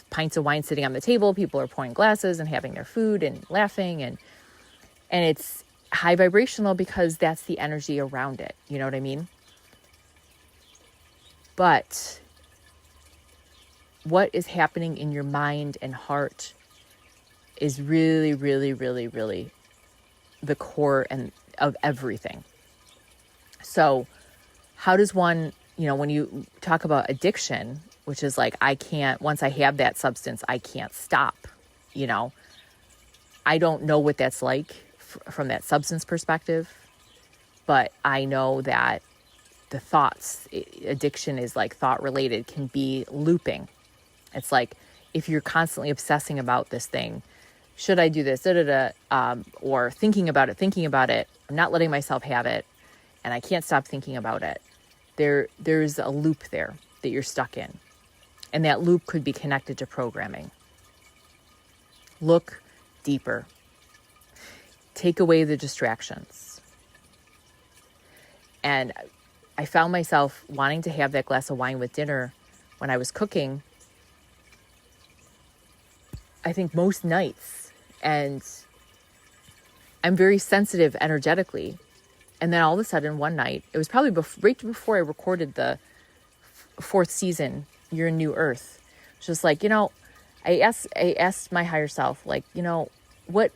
pints of wine sitting on the table. People are pouring glasses and having their food and laughing. And it's high vibrational because that's the energy around it. You know what I mean? But what is happening in your mind and heart is really, really, really, really the core of everything. So how does one, when you talk about addiction, which is like, once I have that substance, I can't stop, I don't know what that's like from that substance perspective, but I know that the thoughts, addiction is like thought related, can be looping. It's like, if you're constantly obsessing about this thing, should I do this, or thinking about it, I'm not letting myself have it, and I can't stop thinking about it. There's a loop there that you're stuck in. And that loop could be connected to programming. Look deeper. Take away the distractions. And I found myself wanting to have that glass of wine with dinner when I was cooking, I think most nights. And I'm very sensitive energetically. And then all of a sudden one night, it was probably right before I recorded the 4th season, You're in New Earth. It's just like, I asked my higher self, like, what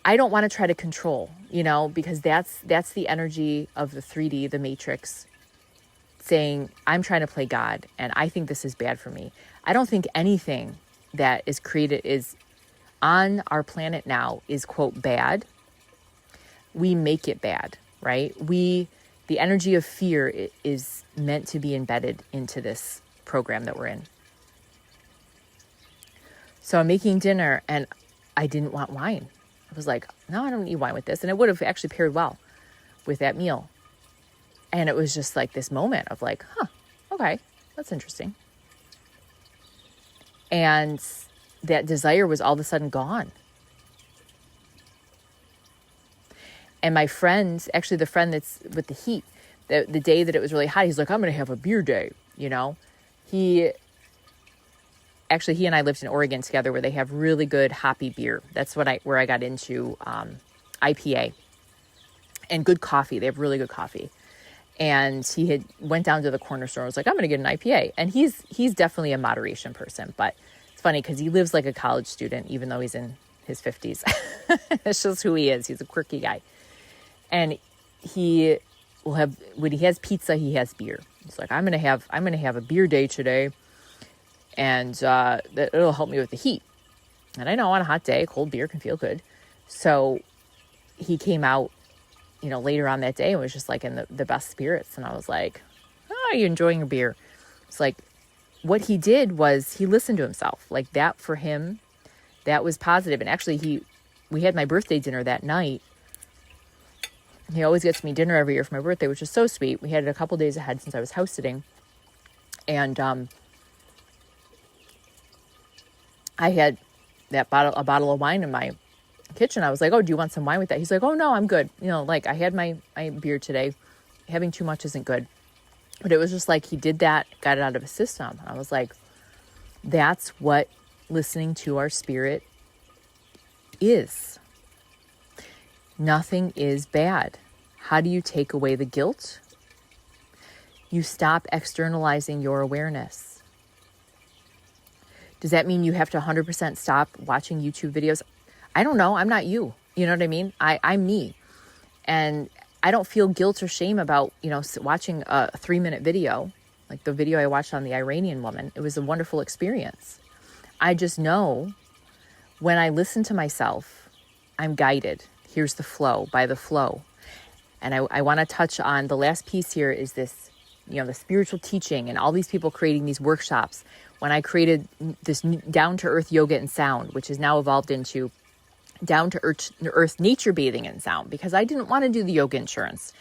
I don't want to try to control, because that's the energy of the 3D, the matrix, saying, I'm trying to play God and I think this is bad for me. I don't think anything that is created is on our planet now is, quote, bad. We make it bad, right? The energy of fear is meant to be embedded into this program that we're in. So I'm making dinner and I didn't want wine. I was like, no, I don't need wine with this. And it would have actually paired well with that meal. And it was just like this moment of like, okay, that's interesting. And that desire was all of a sudden gone. And my friend, actually the friend that's with the heat, the day that it was really hot, he's like, I'm going to have a beer day, He and I lived in Oregon together where they have really good hoppy beer. That's where I got into IPA and good coffee. They have really good coffee. And he went down to the corner store and was like, I'm going to get an IPA. And he's definitely a moderation person, but it's funny because he lives like a college student, even though he's in his 50s. That's just who he is. He's a quirky guy. And he will have, when he has pizza, he has beer. He's like, I'm going to have a beer day today. And that it'll help me with the heat. And I know on a hot day, cold beer can feel good. So he came out, later on that day and was just like in the best spirits. And I was like, are you enjoying your beer? It's like, what he did was he listened to himself. Like that for him, that was positive. And actually we had my birthday dinner that night. He always gets me dinner every year for my birthday, which is so sweet. We had it a couple days ahead since I was house sitting. And I had a bottle of wine in my kitchen. I was like, oh, do you want some wine with that? He's like, oh, no, I'm good. Like I had my beer today. Having too much isn't good. But it was just like he did that, got it out of his system. I was like, that's what listening to our spirit is. Nothing is bad. How do you take away the guilt? You stop externalizing your awareness. Does that mean you have to 100% stop watching YouTube videos? I don't know. I'm not you. You know what I mean? I'm me. And I don't feel guilt or shame about, watching a 3-minute video, like the video I watched on the Iranian woman. It was a wonderful experience. I just know when I listen to myself, I'm guided. Here's the flow, by the flow. And I want to touch on the last piece here is this, the spiritual teaching and all these people creating these workshops. When I created this down-to-earth yoga and sound, which has now evolved into down-to-earth nature bathing and sound, because I didn't want to do the yoga insurance.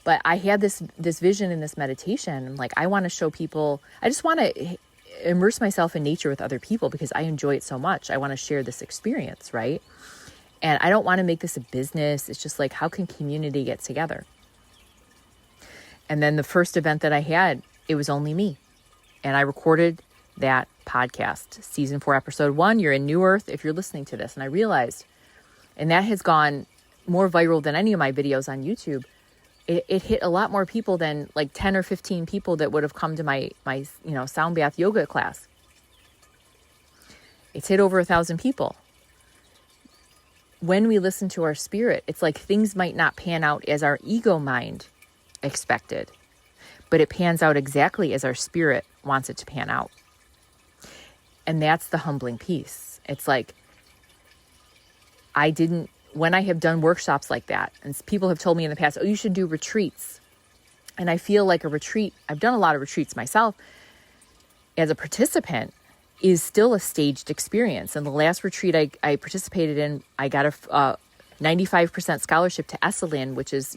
But I had this vision in this meditation. Like, I want to show people, I just want to immerse myself in nature with other people because I enjoy it so much. I want to share this experience, right? And I don't want to make this a business. It's just like, how can community get together? And then the first event that I had, it was only me. And I recorded that podcast, season 4, episode 1. You're in New Earth if you're listening to this. And I realized, and that has gone more viral than any of my videos on YouTube. It hit a lot more people than like 10 or 15 people that would have come to my sound bath yoga class. It's hit over 1,000 people. When we listen to our spirit, it's like things might not pan out as our ego mind expected, but it pans out exactly as our spirit wants it to pan out. And that's the humbling piece. It's like, when I have done workshops like that, and people have told me in the past, oh, you should do retreats. And I feel like a retreat, I've done a lot of retreats myself, as a participant, is still a staged experience. And the last retreat I participated in, I got a 95% scholarship to Esalen, which is,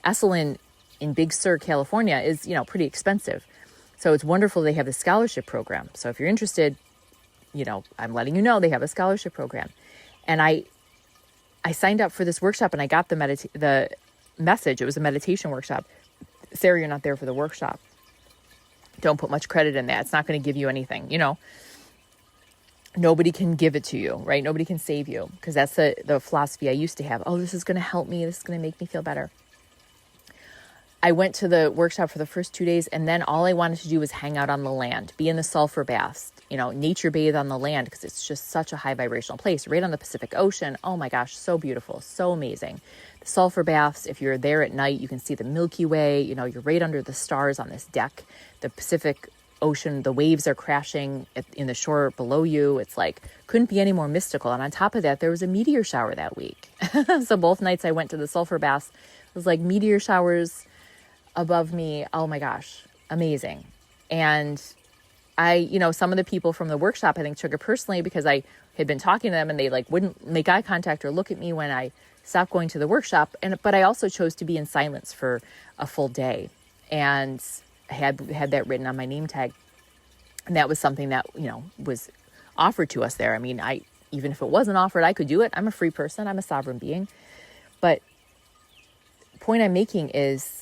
Esalen in Big Sur, California is, pretty expensive. So it's wonderful they have the scholarship program. So if you're interested, I'm letting you know they have a scholarship program. And I signed up for this workshop and I got the message. It was a meditation workshop. Sarah, you're not there for the workshop. Don't put much credit in that. It's not going to give you anything, Nobody can give it to you, right? Nobody can save you, because that's the philosophy I used to have. Oh, this is going to help me. This is going to make me feel better. I went to the workshop for the first 2 days, and then all I wanted to do was hang out on the land, be in the sulfur baths, nature bathe on the land, because it's just such a high vibrational place, right on the Pacific Ocean. Oh my gosh, so beautiful, so amazing. The sulfur baths, if you're there at night, you can see the Milky Way, you're right under the stars on this deck. The Pacific Ocean, the waves are crashing in the shore below you. It's like, couldn't be any more mystical. And on top of that, there was a meteor shower that week. So both nights I went to the sulfur baths, it was like meteor showers above me. Oh my gosh, amazing. And some of the people from the workshop, I think, took it personally because I had been talking to them and they wouldn't make eye contact or look at me when I stopped going to the workshop. But I also chose to be in silence for a full day. And I had that written on my name tag. And that was something that, was offered to us there. I mean, even if it wasn't offered, I could do it. I'm a free person. I'm a sovereign being. But the point I'm making is,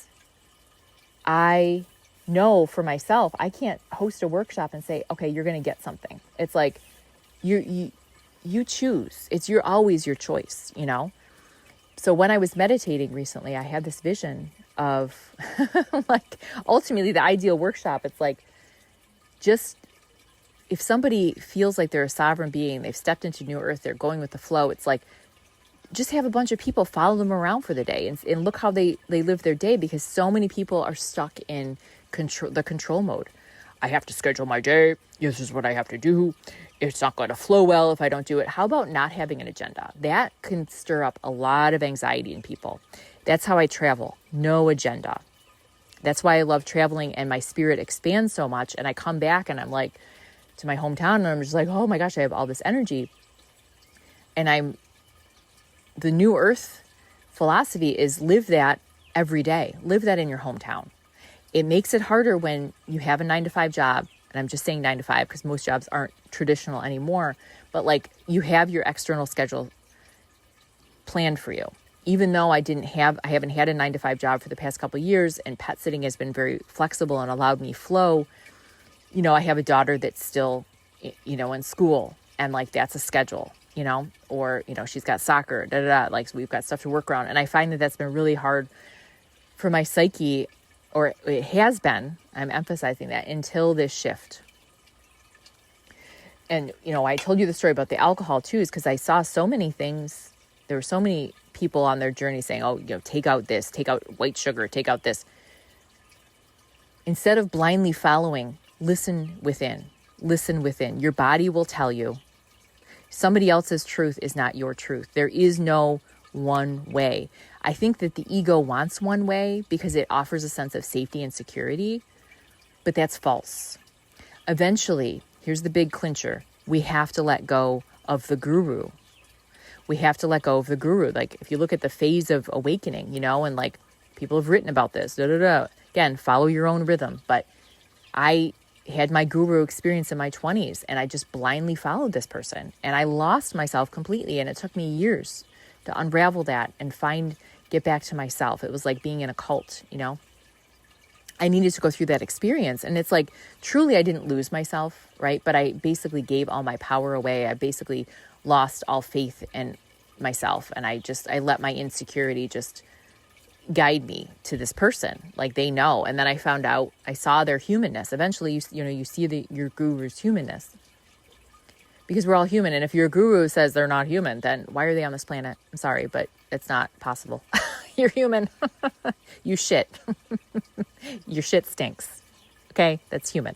I know for myself, I can't host a workshop and say, okay, you're going to get something. It's like, you choose. It's always your choice, So when I was meditating recently, I had this vision of ultimately the ideal workshop. It's like, just if somebody feels like they're a sovereign being, they've stepped into New Earth, they're going with the flow. It's like, just have a bunch of people follow them around for the day and look how they live their day, because so many people are stuck in the control mode. I have to schedule my day. This is what I have to do. It's not going to flow well if I don't do it. How about not having an agenda? That can stir up a lot of anxiety in people. That's how I travel. No agenda. That's why I love traveling, and my spirit expands so much. And I come back and I'm like to my hometown and I'm just like, oh my gosh, I have all this energy. And the New Earth philosophy is live that every day. Live that in your hometown. It makes it harder when you have a 9-to-5 job. And I'm just saying 9 to 5 because most jobs aren't traditional anymore. But you have your external schedule planned for you. Even though I haven't had a 9-to-5 job for the past couple of years, and pet sitting has been very flexible and allowed me flow. I have a daughter that's still, in school, and like that's a schedule, or, she's got soccer, like so we've got stuff to work around. And I find that that's been really hard for my psyche, or it has been, I'm emphasizing that, until this shift. And, I told you the story about the alcohol too, is because I saw so many things. There were so many people on their journey saying, oh, take out this, take out white sugar, take out this. Instead of blindly following, listen within. Listen within. Your body will tell you. Somebody else's truth is not your truth. There is no one way. I think that the ego wants one way because it offers a sense of safety and security, but that's false. Eventually, here's the big clincher. We have to let go of the guru. We have to let go of the guru. Like if you look at the phase of awakening, and like people have written about this, again, follow your own rhythm. But I had my guru experience in my 20s, and I just blindly followed this person, and I lost myself completely. And it took me years to unravel that and get back to myself. It was like being in a cult, I needed to go through that experience. And it's like, truly, I didn't lose myself, right? But I basically gave all my power away. I basically lost all faith in myself. And I let my insecurity just guide me to this person. Like they know. And then I found out, I saw their humanness. Eventually, you see your guru's humanness. Because we're all human. And if your guru says they're not human, then why are they on this planet? I'm sorry, but it's not possible. You're human. You shit. Your shit stinks. Okay? That's human.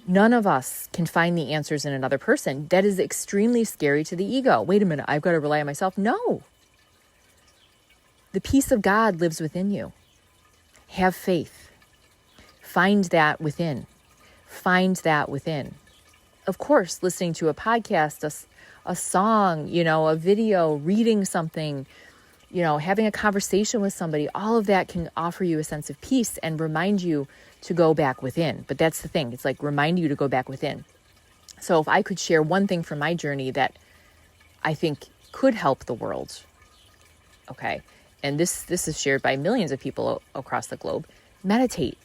None of us can find the answers in another person. That is extremely scary to the ego. Wait a minute, I've got to rely on myself. No. The peace of God lives within you. Have faith. Find that within. Find that within. Of course, listening to a podcast, a song, a video, reading something, having a conversation with somebody, all of that can offer you a sense of peace and remind you to go back within. But that's the thing. It's like remind you to go back within. So if I could share one thing from my journey that I think could help the world, okay, and this is shared by millions of people across the globe, meditate.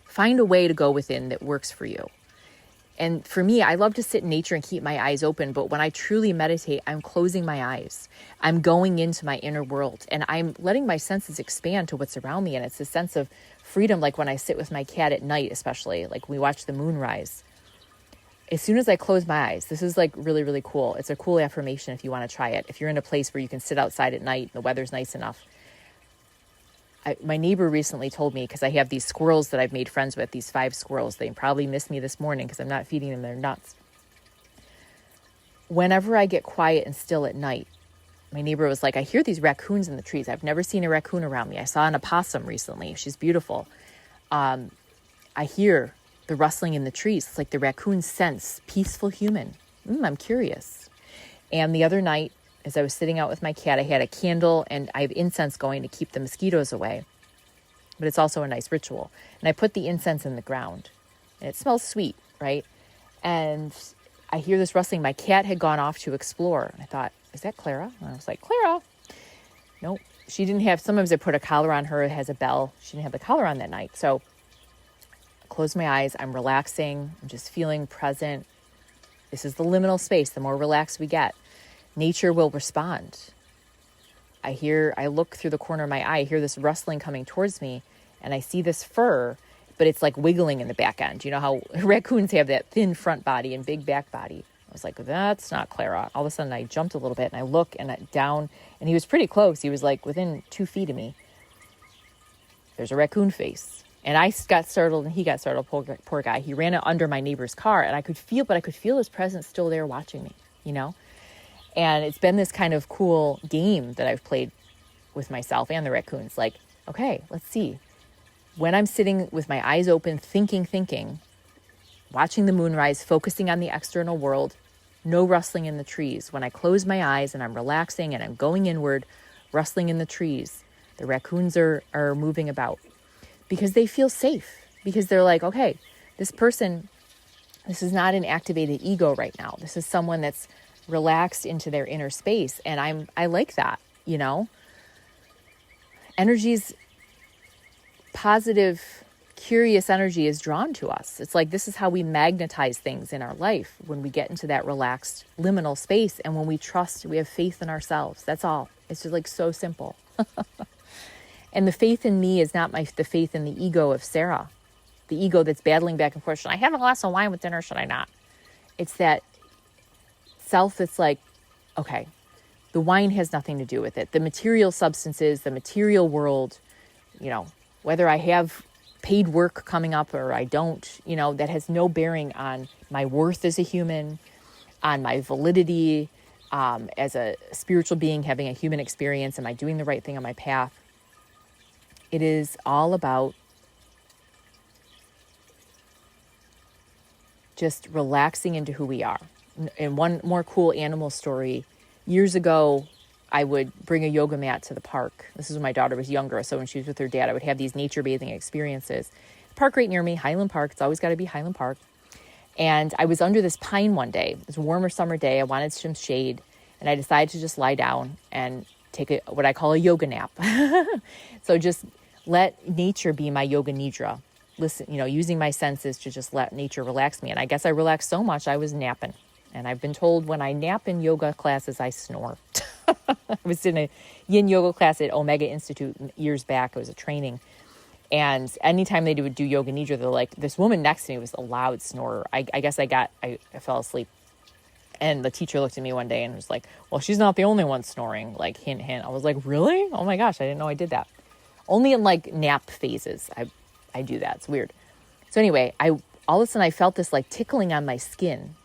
Find a way to go within that works for you. And for me, I love to sit in nature and keep my eyes open. But when I truly meditate, I'm closing my eyes. I'm going into my inner world and I'm letting my senses expand to what's around me. And it's a sense of freedom. Like when I sit with my cat at night, especially like we watch the moon rise. As soon as I close my eyes, this is like really, really cool. It's a cool affirmation if you want to try it. If you're in a place where you can sit outside at night, the weather's nice enough. My neighbor recently told me, because I have these squirrels that I've made friends with, these 5 squirrels. They probably missed me this morning because I'm not feeding them. They're nuts. Whenever I get quiet and still at night, my neighbor was like, I hear these raccoons in the trees. I've never seen a raccoon around me. I saw an opossum recently. She's beautiful. I hear the rustling in the trees. It's like the raccoons sense peaceful human. I'm curious. And the other night, as I was sitting out with my cat, I had a candle and I have incense going to keep the mosquitoes away. But it's also a nice ritual. And I put the incense in the ground. And it smells sweet, right? And I hear this rustling. My cat had gone off to explore. And I thought, is that Clara? And I was like, Clara? Nope. She didn't have, sometimes I put a collar on her. It has a bell. She didn't have the collar on that night. So I close my eyes. I'm relaxing. I'm just feeling present. This is the liminal space. The more relaxed we get, nature will respond. I look through the corner of my eye, I hear this rustling coming towards me, and I see this fur, but it's like wiggling in the back end. You know how raccoons have that thin front body and big back body? I was like, that's not Clara. All of a sudden I jumped a little bit and I look and down, and he was pretty close. He was like within 2 feet of me. There's a raccoon face. And I got startled and he got startled, poor guy. He ran under my neighbor's car, and I could feel his presence still there watching me, you know? And it's been this kind of cool game that I've played with myself and the raccoons. Like, okay, let's see. When I'm sitting with my eyes open, thinking, watching the moonrise, focusing on the external world, no rustling in the trees. When I close my eyes and I'm relaxing and I'm going inward, rustling in the trees, the raccoons are moving about because they feel safe, because they're like, okay, this is not an activated ego right now. This is someone that's relaxed into their inner space. And I like that, Energy's positive, curious energy is drawn to us. It's like, this is how we magnetize things in our life, when we get into that relaxed liminal space, and when we trust, we have faith in ourselves. That's all. It's just like so simple. And the faith in me is not the faith in the ego of Sarah, the ego that's battling back and forth. Should I have a glass of wine with dinner? Should I not? It's that self that's like, okay, the wine has nothing to do with it. The material substances, the material world, whether I have paid work coming up or I don't, that has no bearing on my worth as a human, on my validity as a spiritual being having a human experience. Am I doing the right thing on my path? It is all about just relaxing into who we are. And one more cool animal story. Years ago, I would bring a yoga mat to the park. This is when my daughter was younger. So when she was with her dad, I would have these nature bathing experiences. The park right near me, Highland Park. It's always got to be Highland Park. And I was under this pine one day. It was a warmer summer day. I wanted some shade. And I decided to just lie down and take what I call a yoga nap. So just let nature be my yoga nidra. Listen, using my senses to just let nature relax me. And I guess I relaxed so much, I was napping. And I've been told when I nap in yoga classes, I snore. I was in a yin yoga class at Omega Institute years back. It was a training. And anytime they would do yoga nidra, they're like, this woman next to me was a loud snorer. I guess I fell asleep. And the teacher looked at me one day and was like, well, she's not the only one snoring. Like, hint, hint. I was like, really? Oh my gosh, I didn't know I did that. Only in like nap phases, I do that. It's weird. So anyway, all of a sudden I felt this like tickling on my skin.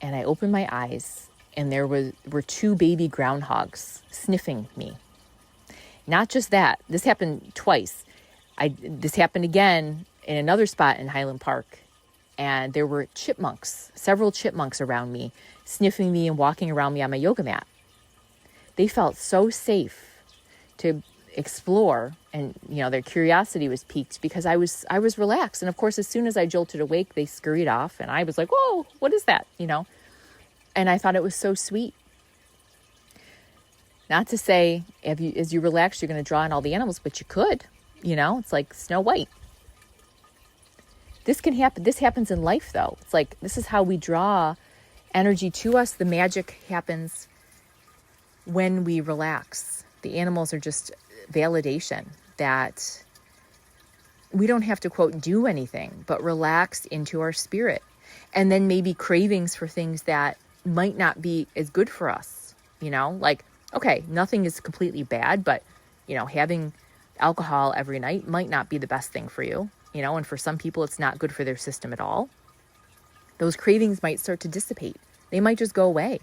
And I opened my eyes, and there were two baby groundhogs sniffing me. Not just that. This happened twice. This happened again in another spot in Highland Park. And there were several chipmunks around me, sniffing me and walking around me on my yoga mat. They felt so safe to explore, and their curiosity was piqued because I was relaxed. And of course, as soon as I jolted awake, they scurried off, and I was like, whoa, what is that? And I thought it was so sweet. Not to say as you relax, you're going to draw in all the animals, but you could. It's like Snow White. This can happen. This happens in life, though. It's like, this is how we draw energy to us. The magic happens when we relax. The animals are just validation that we don't have to, quote, do anything, but relax into our spirit. And then maybe cravings for things that might not be as good for us, like, okay, nothing is completely bad, but, having alcohol every night might not be the best thing for you, and for some people, it's not good for their system at all. Those cravings might start to dissipate. They might just go away.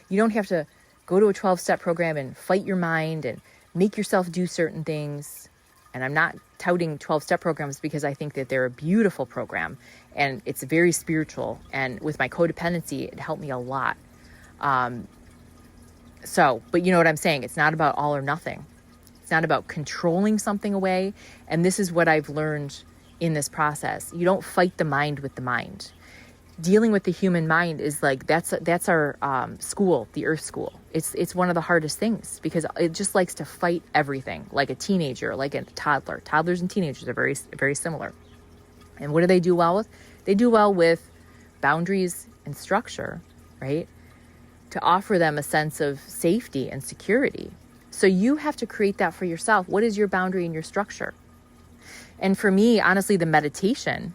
You don't have to go to a 12-step program and fight your mind and make yourself do certain things. And I'm not touting 12-step programs because I think that they're a beautiful program and it's very spiritual. And with my codependency, it helped me a lot. But you know what I'm saying? It's not about all or nothing. It's not about controlling something away. And this is what I've learned in this process. You don't fight the mind with the mind. Dealing with the human mind is like, that's our school, the earth school. It's one of the hardest things because it just likes to fight everything, like a teenager, like a toddler. Toddlers and teenagers are very, very similar. And what do they do well with? They do well with boundaries and structure, right? To offer them a sense of safety and security. So you have to create that for yourself. What is your boundary and your structure? And for me, honestly, the meditation,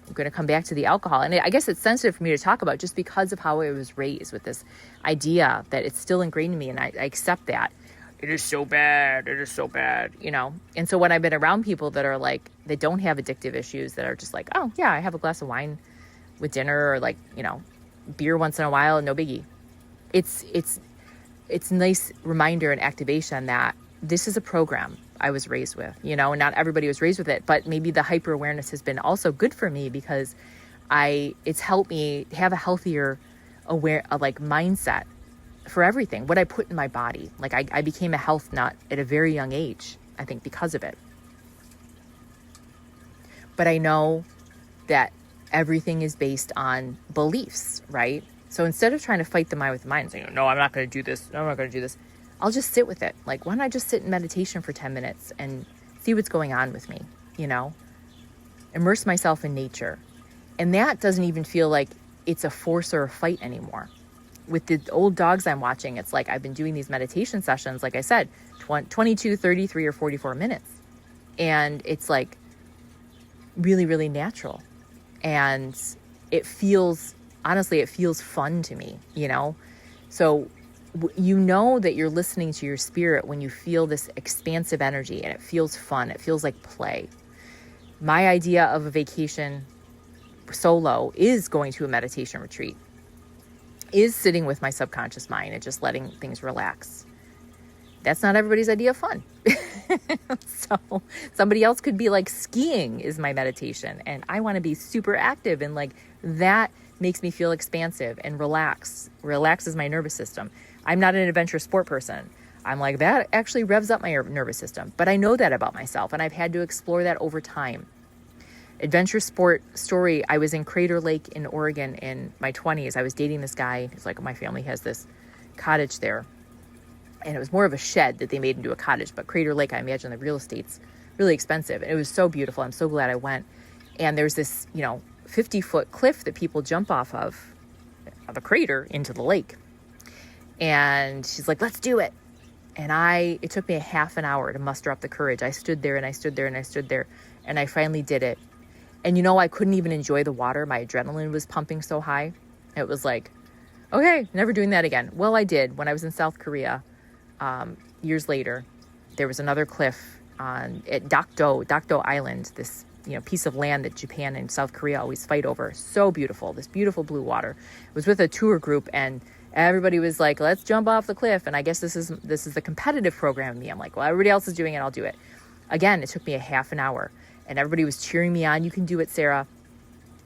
I'm going to come back to the alcohol. And I guess it's sensitive for me to talk about just because of how I was raised with this idea that it's still ingrained in me. And I accept that. It is so bad. It is so bad, And so when I've been around people that are like, that don't have addictive issues, that are just like, oh yeah, I have a glass of wine with dinner, or like, beer once in a while, no biggie. It's a nice reminder and activation that this is a program I was raised with, and not everybody was raised with it, but maybe the hyper awareness has been also good for me because it's helped me have a healthier mindset for everything, what I put in my body. Like I became a health nut at a very young age, I think because of it. But I know that everything is based on beliefs, right? So instead of trying to fight the mind with the mind and saying, no, I'm not going to do this. No, I'm not going to do this. I'll just sit with it. Like, why don't I just sit in meditation for 10 minutes and see what's going on with me, immerse myself in nature. And that doesn't even feel like it's a force or a fight anymore. With the old dogs I'm watching, it's like I've been doing these meditation sessions, like I said, 22, 33, or 44 minutes. And it's like really, really natural. And it feels fun to me, So that you're listening to your spirit when you feel this expansive energy and it feels fun. It feels like play. My idea of a vacation solo is going to a meditation retreat, is sitting with my subconscious mind and just letting things relax. That's not everybody's idea of fun. So somebody else could be like, skiing is my meditation and I want to be super active, and like that makes me feel expansive and relaxes my nervous system. I'm not an adventure sport person. I'm like, that actually revs up my nervous system, but I know that about myself and I've had to explore that over time. Adventure sport story, I was in Crater Lake in Oregon in my 20s. I was dating this guy. He's like, my family has this cottage there. And it was more of a shed that they made into a cottage. But Crater Lake, I imagine the real estate's really expensive. And it was so beautiful. I'm so glad I went. And there's this, 50-foot cliff that people jump off of a crater into the lake. And she's like, let's do it. And it took me a half an hour to muster up the courage. I stood there and I stood there and I stood there. And I finally did it. And I couldn't even enjoy the water. My adrenaline was pumping so high. It was like, okay, never doing that again. Well, I did. When I was in South Korea, years later, there was another cliff at Dokdo Island, this piece of land that Japan and South Korea always fight over. So beautiful, this beautiful blue water. It was with a tour group, and everybody was like, let's jump off the cliff. And I guess this is the competitive program in me. I'm like, well, everybody else is doing it, I'll do it. Again, it took me a half an hour. And everybody was cheering me on. You can do it, Sarah.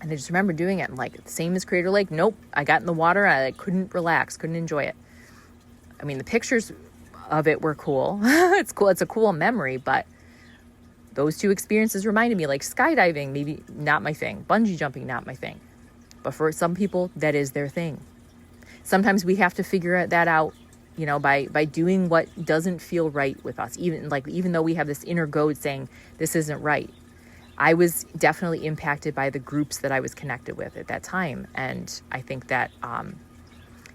And I just remember doing it. I'm like, same as Crater Lake. Nope. I got in the water. I couldn't relax, couldn't enjoy it. I mean, the pictures of it were cool. It's cool. It's a cool memory. But those two experiences reminded me, like skydiving, maybe not my thing. Bungee jumping, not my thing. But for some people, that is their thing. Sometimes we have to figure that out, by doing what doesn't feel right with us. Even though we have this inner goad saying this isn't right. I was definitely impacted by the groups that I was connected with at that time. And I think that,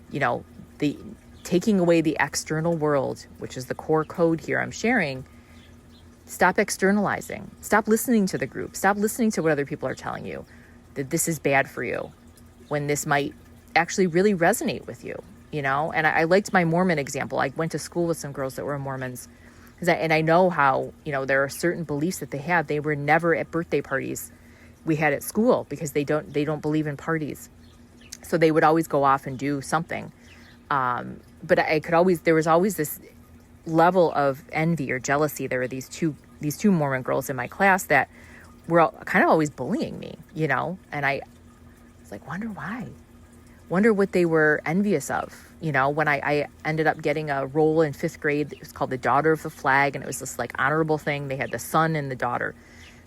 the taking away the external world, which is the core code here I'm sharing, stop externalizing, stop listening to the group, stop listening to what other people are telling you, that this is bad for you, when this might actually really resonate with you, And I liked my Mormon example. I went to school with some girls that were Mormons. And I know how, there are certain beliefs that they have. They were never at birthday parties we had at school because they don't believe in parties. So they would always go off and do something. But there was always this level of envy or jealousy. There were these two Mormon girls in my class that were kind of always bullying me, and I was like, wonder why. Wonder what they were envious of. When I ended up getting a role in 5th grade, it was called the Daughter of the Flag. And it was this like honorable thing. They had the son and the daughter.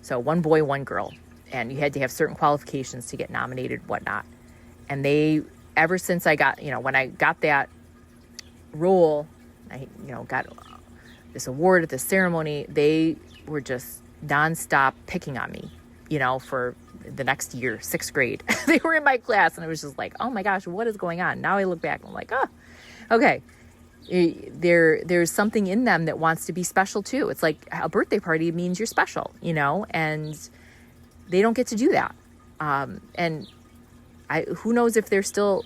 So one boy, one girl. And you had to have certain qualifications to get nominated, whatnot. And ever since I got, when I got that role, I, got this award at the ceremony, they were just nonstop picking on me, for the next year, 6th grade. They were in my class and it was just like, oh my gosh, what is going on? Now I look back and I'm like, okay. There's something in them that wants to be special too. It's like a birthday party means you're special, and they don't get to do that. And who knows if they're still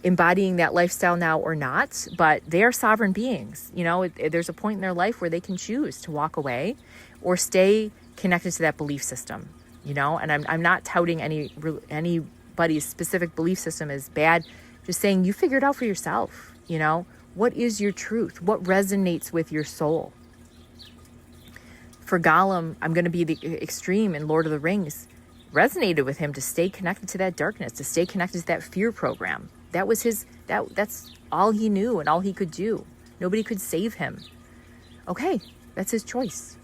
embodying that lifestyle now or not, but they are sovereign beings. There's a point in their life where they can choose to walk away or stay connected to that belief system, and I'm not touting anybody's specific belief system as bad, just saying you figure it out for yourself. What is your truth? What resonates with your soul? For Gollum, I'm going to be the extreme in Lord of the Rings, resonated with him to stay connected to that darkness, to stay connected to that fear program. That was that's all he knew and all he could do. Nobody could save him. Okay, that's his choice.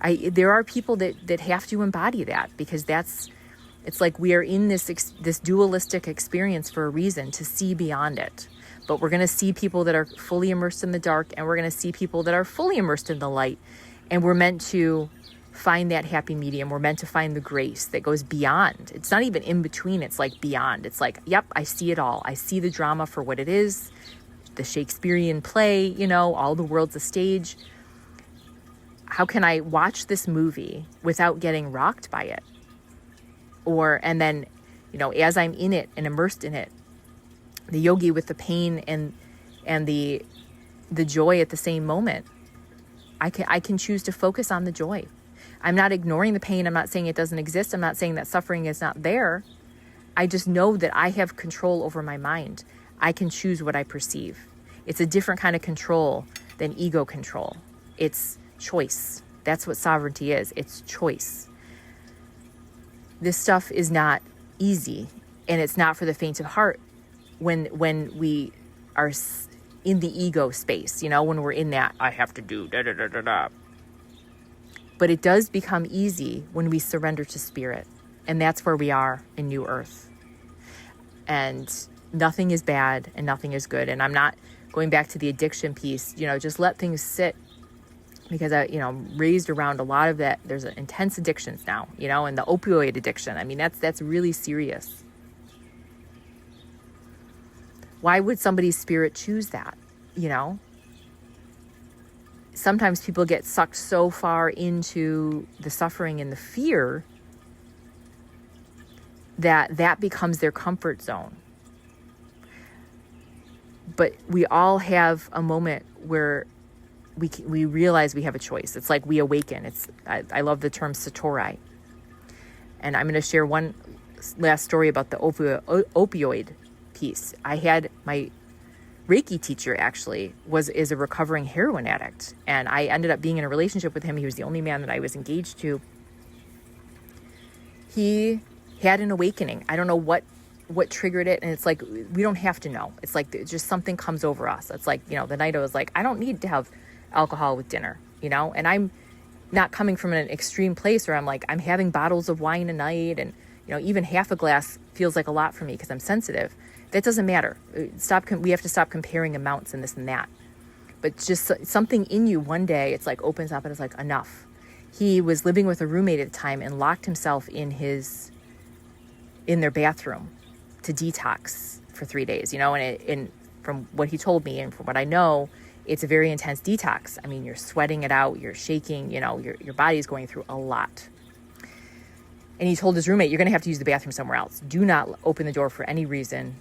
There are people that have to embody that because that's It's like we are in this dualistic experience for a reason, to see beyond it. But we're going to see people that are fully immersed in the dark, and we're going to see people that are fully immersed in the light. And we're meant to find that happy medium. We're meant to find the grace that goes beyond. It's not even in between. It's like beyond. It's like, yep, I see it all. I see the drama for what it is, the Shakespearean play, you know, all the world's a stage. How can I watch this movie without getting rocked by it? And then, you know, as I'm in it and immersed in it, the yogi with the pain and the joy at the same moment, I can choose to focus on the joy. I'm not ignoring the pain. I'm not saying it doesn't exist. I'm not saying that suffering is not there. I just know that I have control over my mind. I can choose what I perceive. It's a different kind of control than ego control. It's choice. That's what sovereignty is. It's choice. This stuff is not easy, and it's not for the faint of heart when we are in the ego space, you know, when we're in that, I have to do da da da da da. But it does become easy when we surrender to spirit, and that's where we are in New Earth. And nothing is bad and nothing is good. And I'm not going back to the addiction piece, you know, just let things sit. Because I'm raised around a lot of that. There's intense addictions now, you know, and the opioid addiction. I mean, that's really serious. Why would somebody's spirit choose that? You know, sometimes people get sucked so far into the suffering and the fear that becomes their comfort zone. But we all have a moment where we realize we have a choice. It's like we awaken. I love the term satori. And I'm going to share one last story about the opioid piece. I had my Reiki teacher actually is a recovering heroin addict. And I ended up being in a relationship with him. He was the only man that I was engaged to. He had an awakening. I don't know what triggered it. And it's like, we don't have to know. It's like just something comes over us. It's like, you know, the night I was like, I don't need to have alcohol with dinner, you know, and I'm not coming from an extreme place where I'm like, I'm having bottles of wine a night, and, you know, even half a glass feels like a lot for me because I'm sensitive. That doesn't matter. We have to stop comparing amounts and this and that. But just something in you one day, it's like opens up and it's like, enough. He was living with a roommate at the time and locked himself in their bathroom to detox for 3 days, you know, and from what he told me and from what I know, it's a very intense detox. I mean, you're sweating it out, you're shaking, you know, your body's going through a lot. And he told his roommate, you're going to have to use the bathroom somewhere else. Do not open the door for any reason.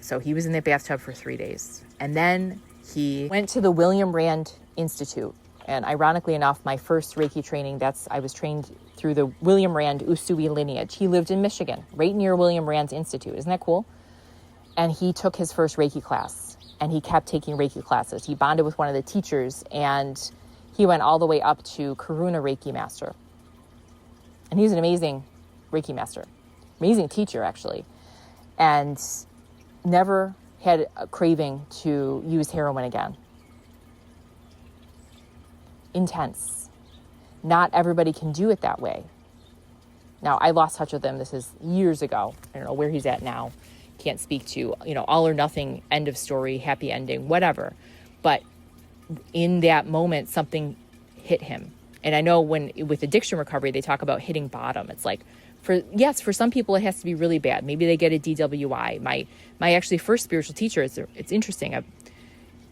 So he was in that bathtub for 3 days. And then he went to the William Rand Institute. And ironically enough, my first Reiki training, I was trained through the William Rand Usui lineage. He lived in Michigan, right near William Rand's Institute. Isn't that cool? And he took his first Reiki class. And he kept taking Reiki classes. He bonded with one of the teachers, and he went all the way up to Karuna Reiki Master. And he's an amazing Reiki Master. Amazing teacher, actually. And never had a craving to use heroin again. Intense. Not everybody can do it that way. Now, I lost touch with him. This is years ago. I don't know where he's at now. Can't speak to, you know, all or nothing, end of story, happy ending, whatever. But in that moment, something hit him. And I know with addiction recovery, they talk about hitting bottom. It's like, for some people, it has to be really bad. Maybe they get a DWI. My actually first spiritual teacher, it's interesting. I've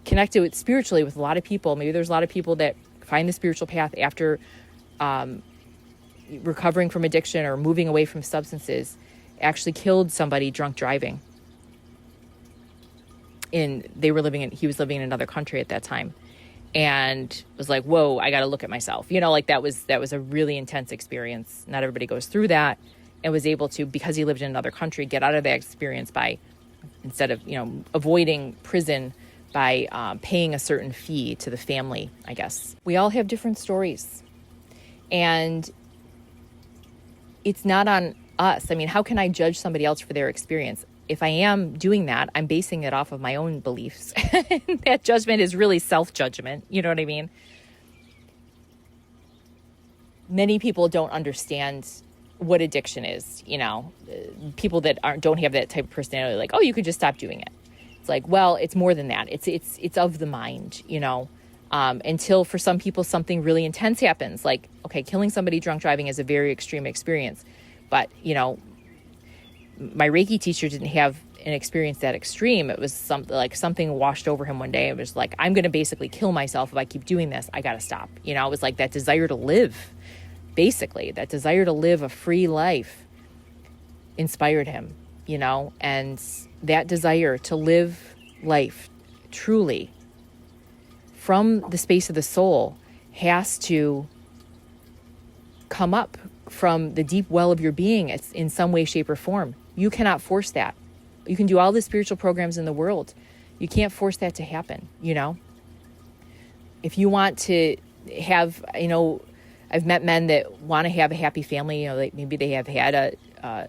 connected with spiritually with a lot of people. Maybe there's a lot of people that find the spiritual path after recovering from addiction or moving away from substances. Actually killed somebody drunk driving. He was living in another country at that time, and was like, whoa, I got to look at myself. You know, like that was a really intense experience. Not everybody goes through that, and was able to, because he lived in another country, get out of that experience by, instead of, you know, avoiding prison, by paying a certain fee to the family, I guess. We all have different stories, and it's not on us. I mean, how can I judge somebody else for their experience? If I am doing that, I'm basing it off of my own beliefs. That judgment is really self-judgment. You know what I mean? Many people don't understand what addiction is. People that don't have that type of personality, like, oh, you could just stop doing it. It's like, well, it's more than that. It's of the mind, until for some people something really intense happens. Like, okay, killing somebody drunk driving is a very extreme experience, but my Reiki teacher didn't have an experience that extreme. It was something washed over him one day. It was like, I'm going to basically kill myself if I keep doing this. I got to stop. It was like that desire to live, basically that desire to live a free life inspired him, and that desire to live life truly from the space of the soul has to come up from the deep well of your being. It's in some way, shape, or form. You cannot force that. You can do all the spiritual programs in the world. You can't force that to happen, If you want to have, I've met men that want to have a happy family, like maybe they have had a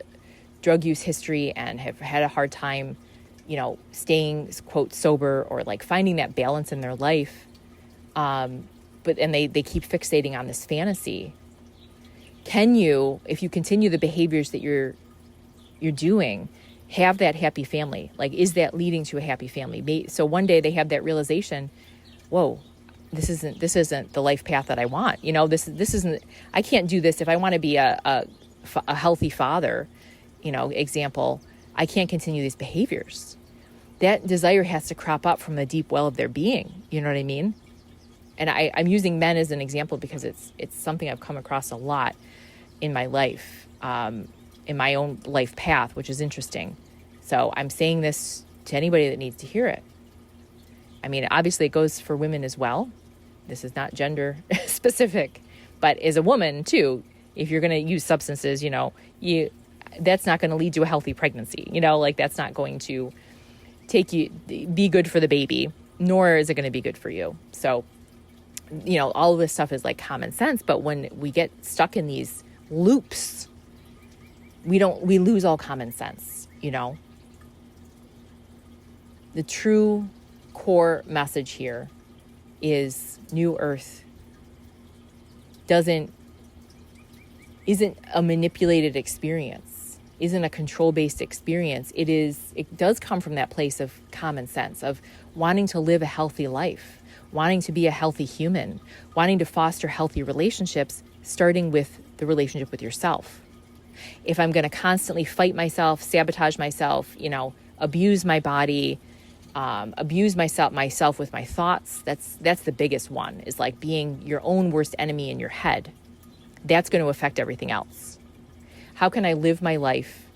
drug use history and have had a hard time, staying, quote, sober, or like finding that balance in their life. And they keep fixating on this fantasy. Can you, if you continue the behaviors that you're doing, have that happy family? Like, is that leading to a happy family? So one day they have that realization, whoa, this isn't the life path that I want. This isn't, I can't do this. If I want to be a healthy father, example, I can't continue these behaviors. That desire has to crop up from the deep well of their being. You know what I mean? And I'm using men as an example because it's something I've come across a lot in my life, in my own life path, which is interesting. So I'm saying this to anybody that needs to hear it. I mean, obviously it goes for women as well. This is not gender specific, but as a woman too, if you're going to use substances, that's not going to lead to a healthy pregnancy. That's not going to be good for the baby, nor is it going to be good for you. So, all of this stuff is like common sense, but when we get stuck in these loops, we lose all common sense, The true core message here is New Earth isn't a manipulated experience, isn't a control-based experience. It does come from that place of common sense, of wanting to live a healthy life, wanting to be a healthy human, wanting to foster healthy relationships, starting with the relationship with yourself. If I'm going to constantly fight myself, sabotage myself, abuse my body, abuse myself with my thoughts, that's the biggest one, is like being your own worst enemy in your head. That's going to affect everything else. How can I live my life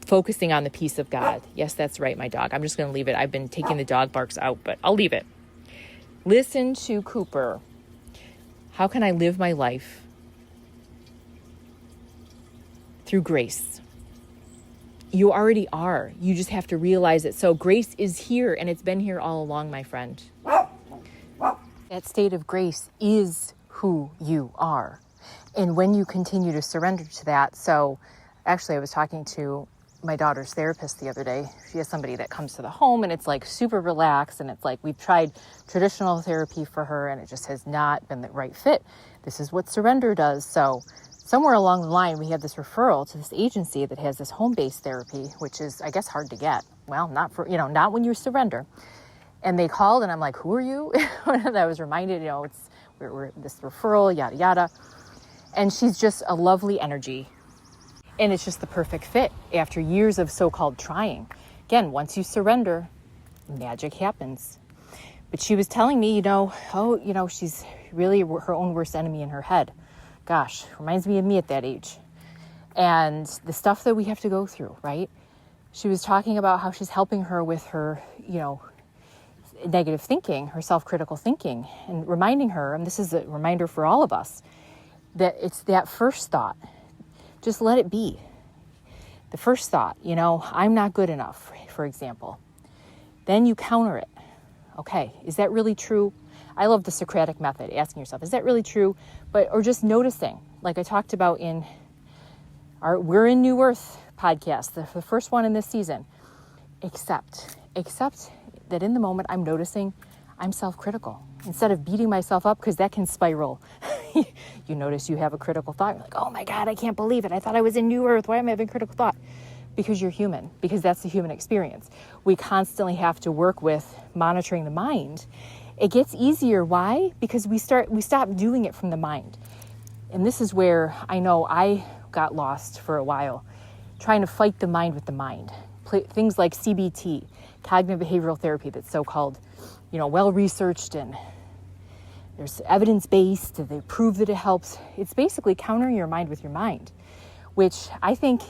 focusing on the peace of God? Yes, that's right, my dog. I'm just going to leave it. I've been taking the dog barks out, but I'll leave it. Listen to Cooper. How can I live my life through grace? You already are. You just have to realize it. So grace is here, and it's been here all along, my friend. That state of grace is who you are. And when you continue to surrender to that, so actually I was talking to my daughter's therapist the other day. She has somebody that comes to the home, and it's like super relaxed, and it's like we've tried traditional therapy for her, and it just has not been the right fit. This is what surrender does. So somewhere along the line, we have this referral to this agency that has this home-based therapy, which is, I guess, hard to get. Well, not when you surrender. And they called, and I'm like, who are you? And I was reminded, we're this referral, yada, yada. And she's just a lovely energy. And it's just the perfect fit after years of so-called trying. Again, once you surrender, magic happens. But she was telling me, she's really her own worst enemy in her head. Gosh, reminds me of me at that age. And the stuff that we have to go through, right? She was talking about how she's helping her with her, negative thinking, her self-critical thinking, and reminding her, and this is a reminder for all of us, that it's that first thought. Just let it be. The first thought, I'm not good enough, for example. Then you counter it. Okay, is that really true? I love the Socratic method, asking yourself, is that really true? Or just noticing, like I talked about in our We're in New Earth podcast, the first one in this season. Accept that in the moment I'm noticing I'm self-critical. Instead of beating myself up, because that can spiral, you notice you have a critical thought. You're like, oh my God, I can't believe it. I thought I was in New Earth. Why am I having critical thought? Because you're human, because that's the human experience. We constantly have to work with monitoring the mind. It gets easier. Why? Because we stop doing it from the mind. And this is where I know I got lost for a while, trying to fight the mind with the mind. Things like CBT, cognitive behavioral therapy, that's so-called, well-researched and there's evidence-based, they prove that it helps. It's basically countering your mind with your mind, which I think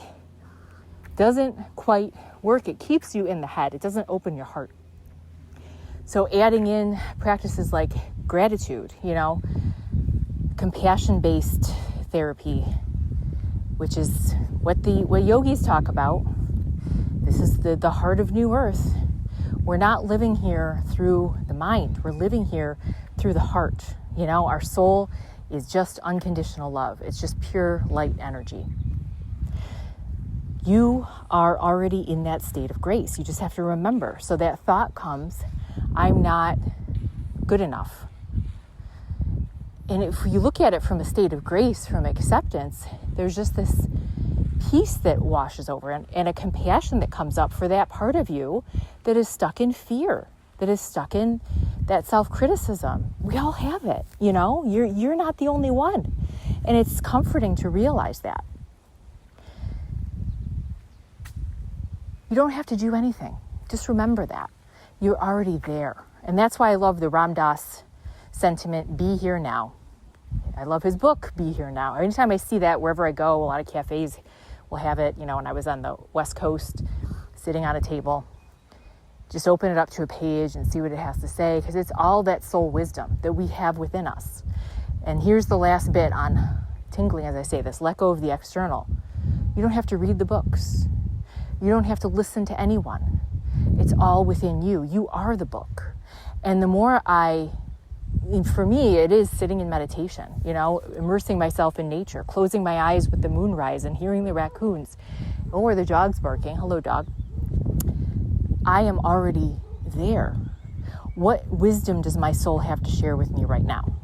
doesn't quite work. It keeps you in the head. It doesn't open your heart. So adding in practices like gratitude, compassion-based therapy, which is what yogis talk about. This is the heart of New Earth. We're not living here through the mind. We're living here through the heart. Our soul is just unconditional love. It's just pure light energy. You are already in that state of grace. You just have to remember. So that thought comes, I'm not good enough. And if you look at it from a state of grace, from acceptance, there's just this peace that washes over and a compassion that comes up for that part of you that is stuck in fear, that is stuck in that self-criticism. We all have it, You're not the only one. And it's comforting to realize that. You don't have to do anything. Just remember that. You're already there. And that's why I love the Ram Dass sentiment, be here now. I love his book, Be Here Now. Anytime I see that, wherever I go, a lot of cafes will have it. When I was on the West Coast, sitting on a table, just open it up to a page and see what it has to say, because it's all that soul wisdom that we have within us. And here's the last bit on tingling as I say this, let go of the external. You don't have to read the books. You don't have to listen to anyone. It's all within you. You are the book. And the more for me, it is sitting in meditation, immersing myself in nature, closing my eyes with the moonrise and hearing the raccoons or the dog's barking. Hello, dog. I am already there. What wisdom does my soul have to share with me right now?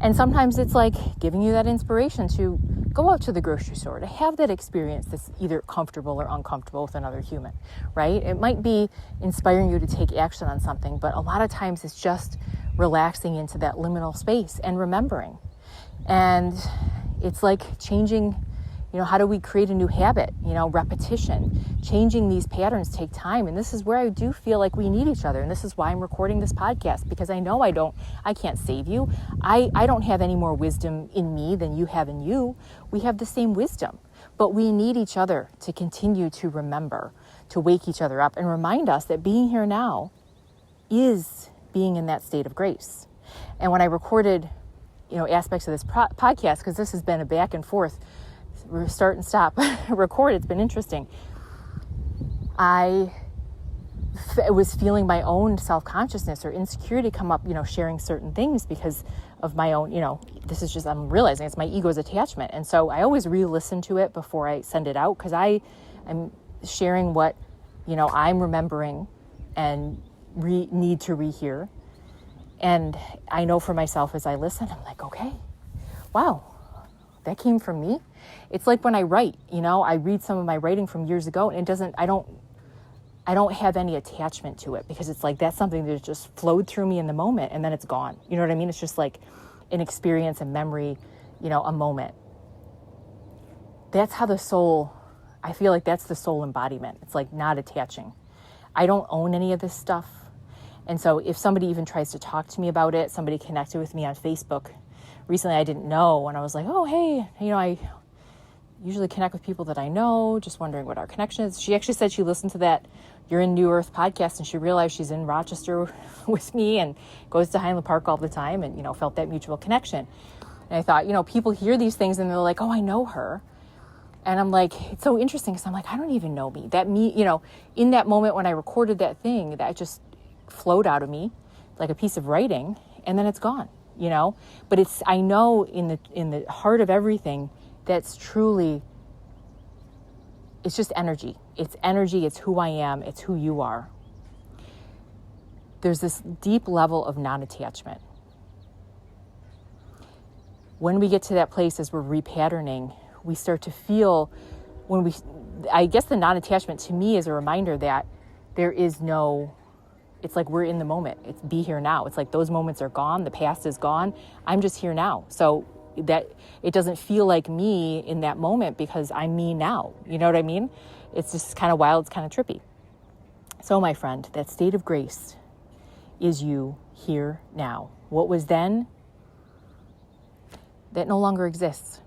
And sometimes it's like giving you that inspiration to go out to the grocery store, to have that experience that's either comfortable or uncomfortable with another human, right? It might be inspiring you to take action on something, but a lot of times it's just relaxing into that liminal space and remembering. And it's like changing, how do we create a new habit? Repetition. Changing these patterns take time. And this is where I do feel like we need each other. And this is why I'm recording this podcast, because I know I can't save you. I don't have any more wisdom in me than you have in you. We have the same wisdom, but we need each other to continue to remember, to wake each other up and remind us that being here now is being in that state of grace. And when I recorded, aspects of this podcast, because this has been a back and forth, start and stop record, it's been interesting. I was feeling my own self-consciousness or insecurity come up, sharing certain things because of my own, this is just, I'm realizing it's my ego's attachment. And so I always re-listen to it before I send it out, because I'm sharing what, I'm remembering and need to rehear. And I know for myself as I listen, I'm like, okay, wow, that came from me. It's like when I write, I read some of my writing from years ago and I don't have any attachment to it, because it's like, that's something that just flowed through me in the moment and then it's gone. You know what I mean? It's just like an experience, a memory, a moment. That's how the soul, I feel like that's the soul embodiment. It's like not attaching. I don't own any of this stuff. And so if somebody even tries to talk to me about it, somebody connected with me on Facebook recently, I didn't know, and I was like, oh, hey, I usually connect with people that I know, just wondering what our connection is. She actually said she listened to that You're in New Earth podcast, and she realized she's in Rochester with me and goes to Highland Park all the time, and, felt that mutual connection. And I thought, people hear these things and they're like, oh, I know her. And I'm like, it's so interesting, because I'm like, I don't even know me. That me, in that moment when I recorded that thing, that just flowed out of me like a piece of writing, and then it's gone, But I know in the heart of everything, that's truly, it's just energy. It's energy. It's who I am. It's who you are. There's this deep level of non-attachment. when we get to that place as we're repatterning, we start to feel I guess the non-attachment to me is a reminder that there is no, it's like we're in the moment. It's be here now. It's like those moments are gone. The past is gone. I'm just here now. So that it doesn't feel like me in that moment because I'm me now. You know what I mean? It's just kind of wild. It's kind of trippy. So my friend, that state of grace is you here now. What was then, that no longer exists.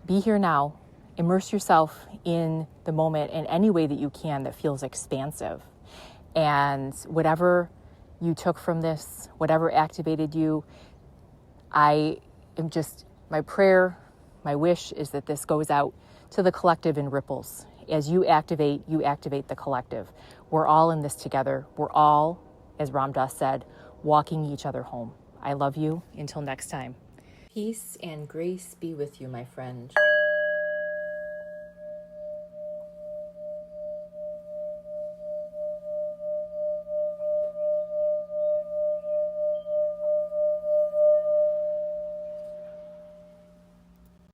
Be here now. Immerse yourself in the moment in any way that you can that feels expansive. And whatever you took from this, whatever activated you, my prayer, my wish is that this goes out to the collective in ripples. As you activate the collective. We're all in this together. We're all, as Ram Dass said, walking each other home. I love you. Until next time. Peace and grace be with you, my friend.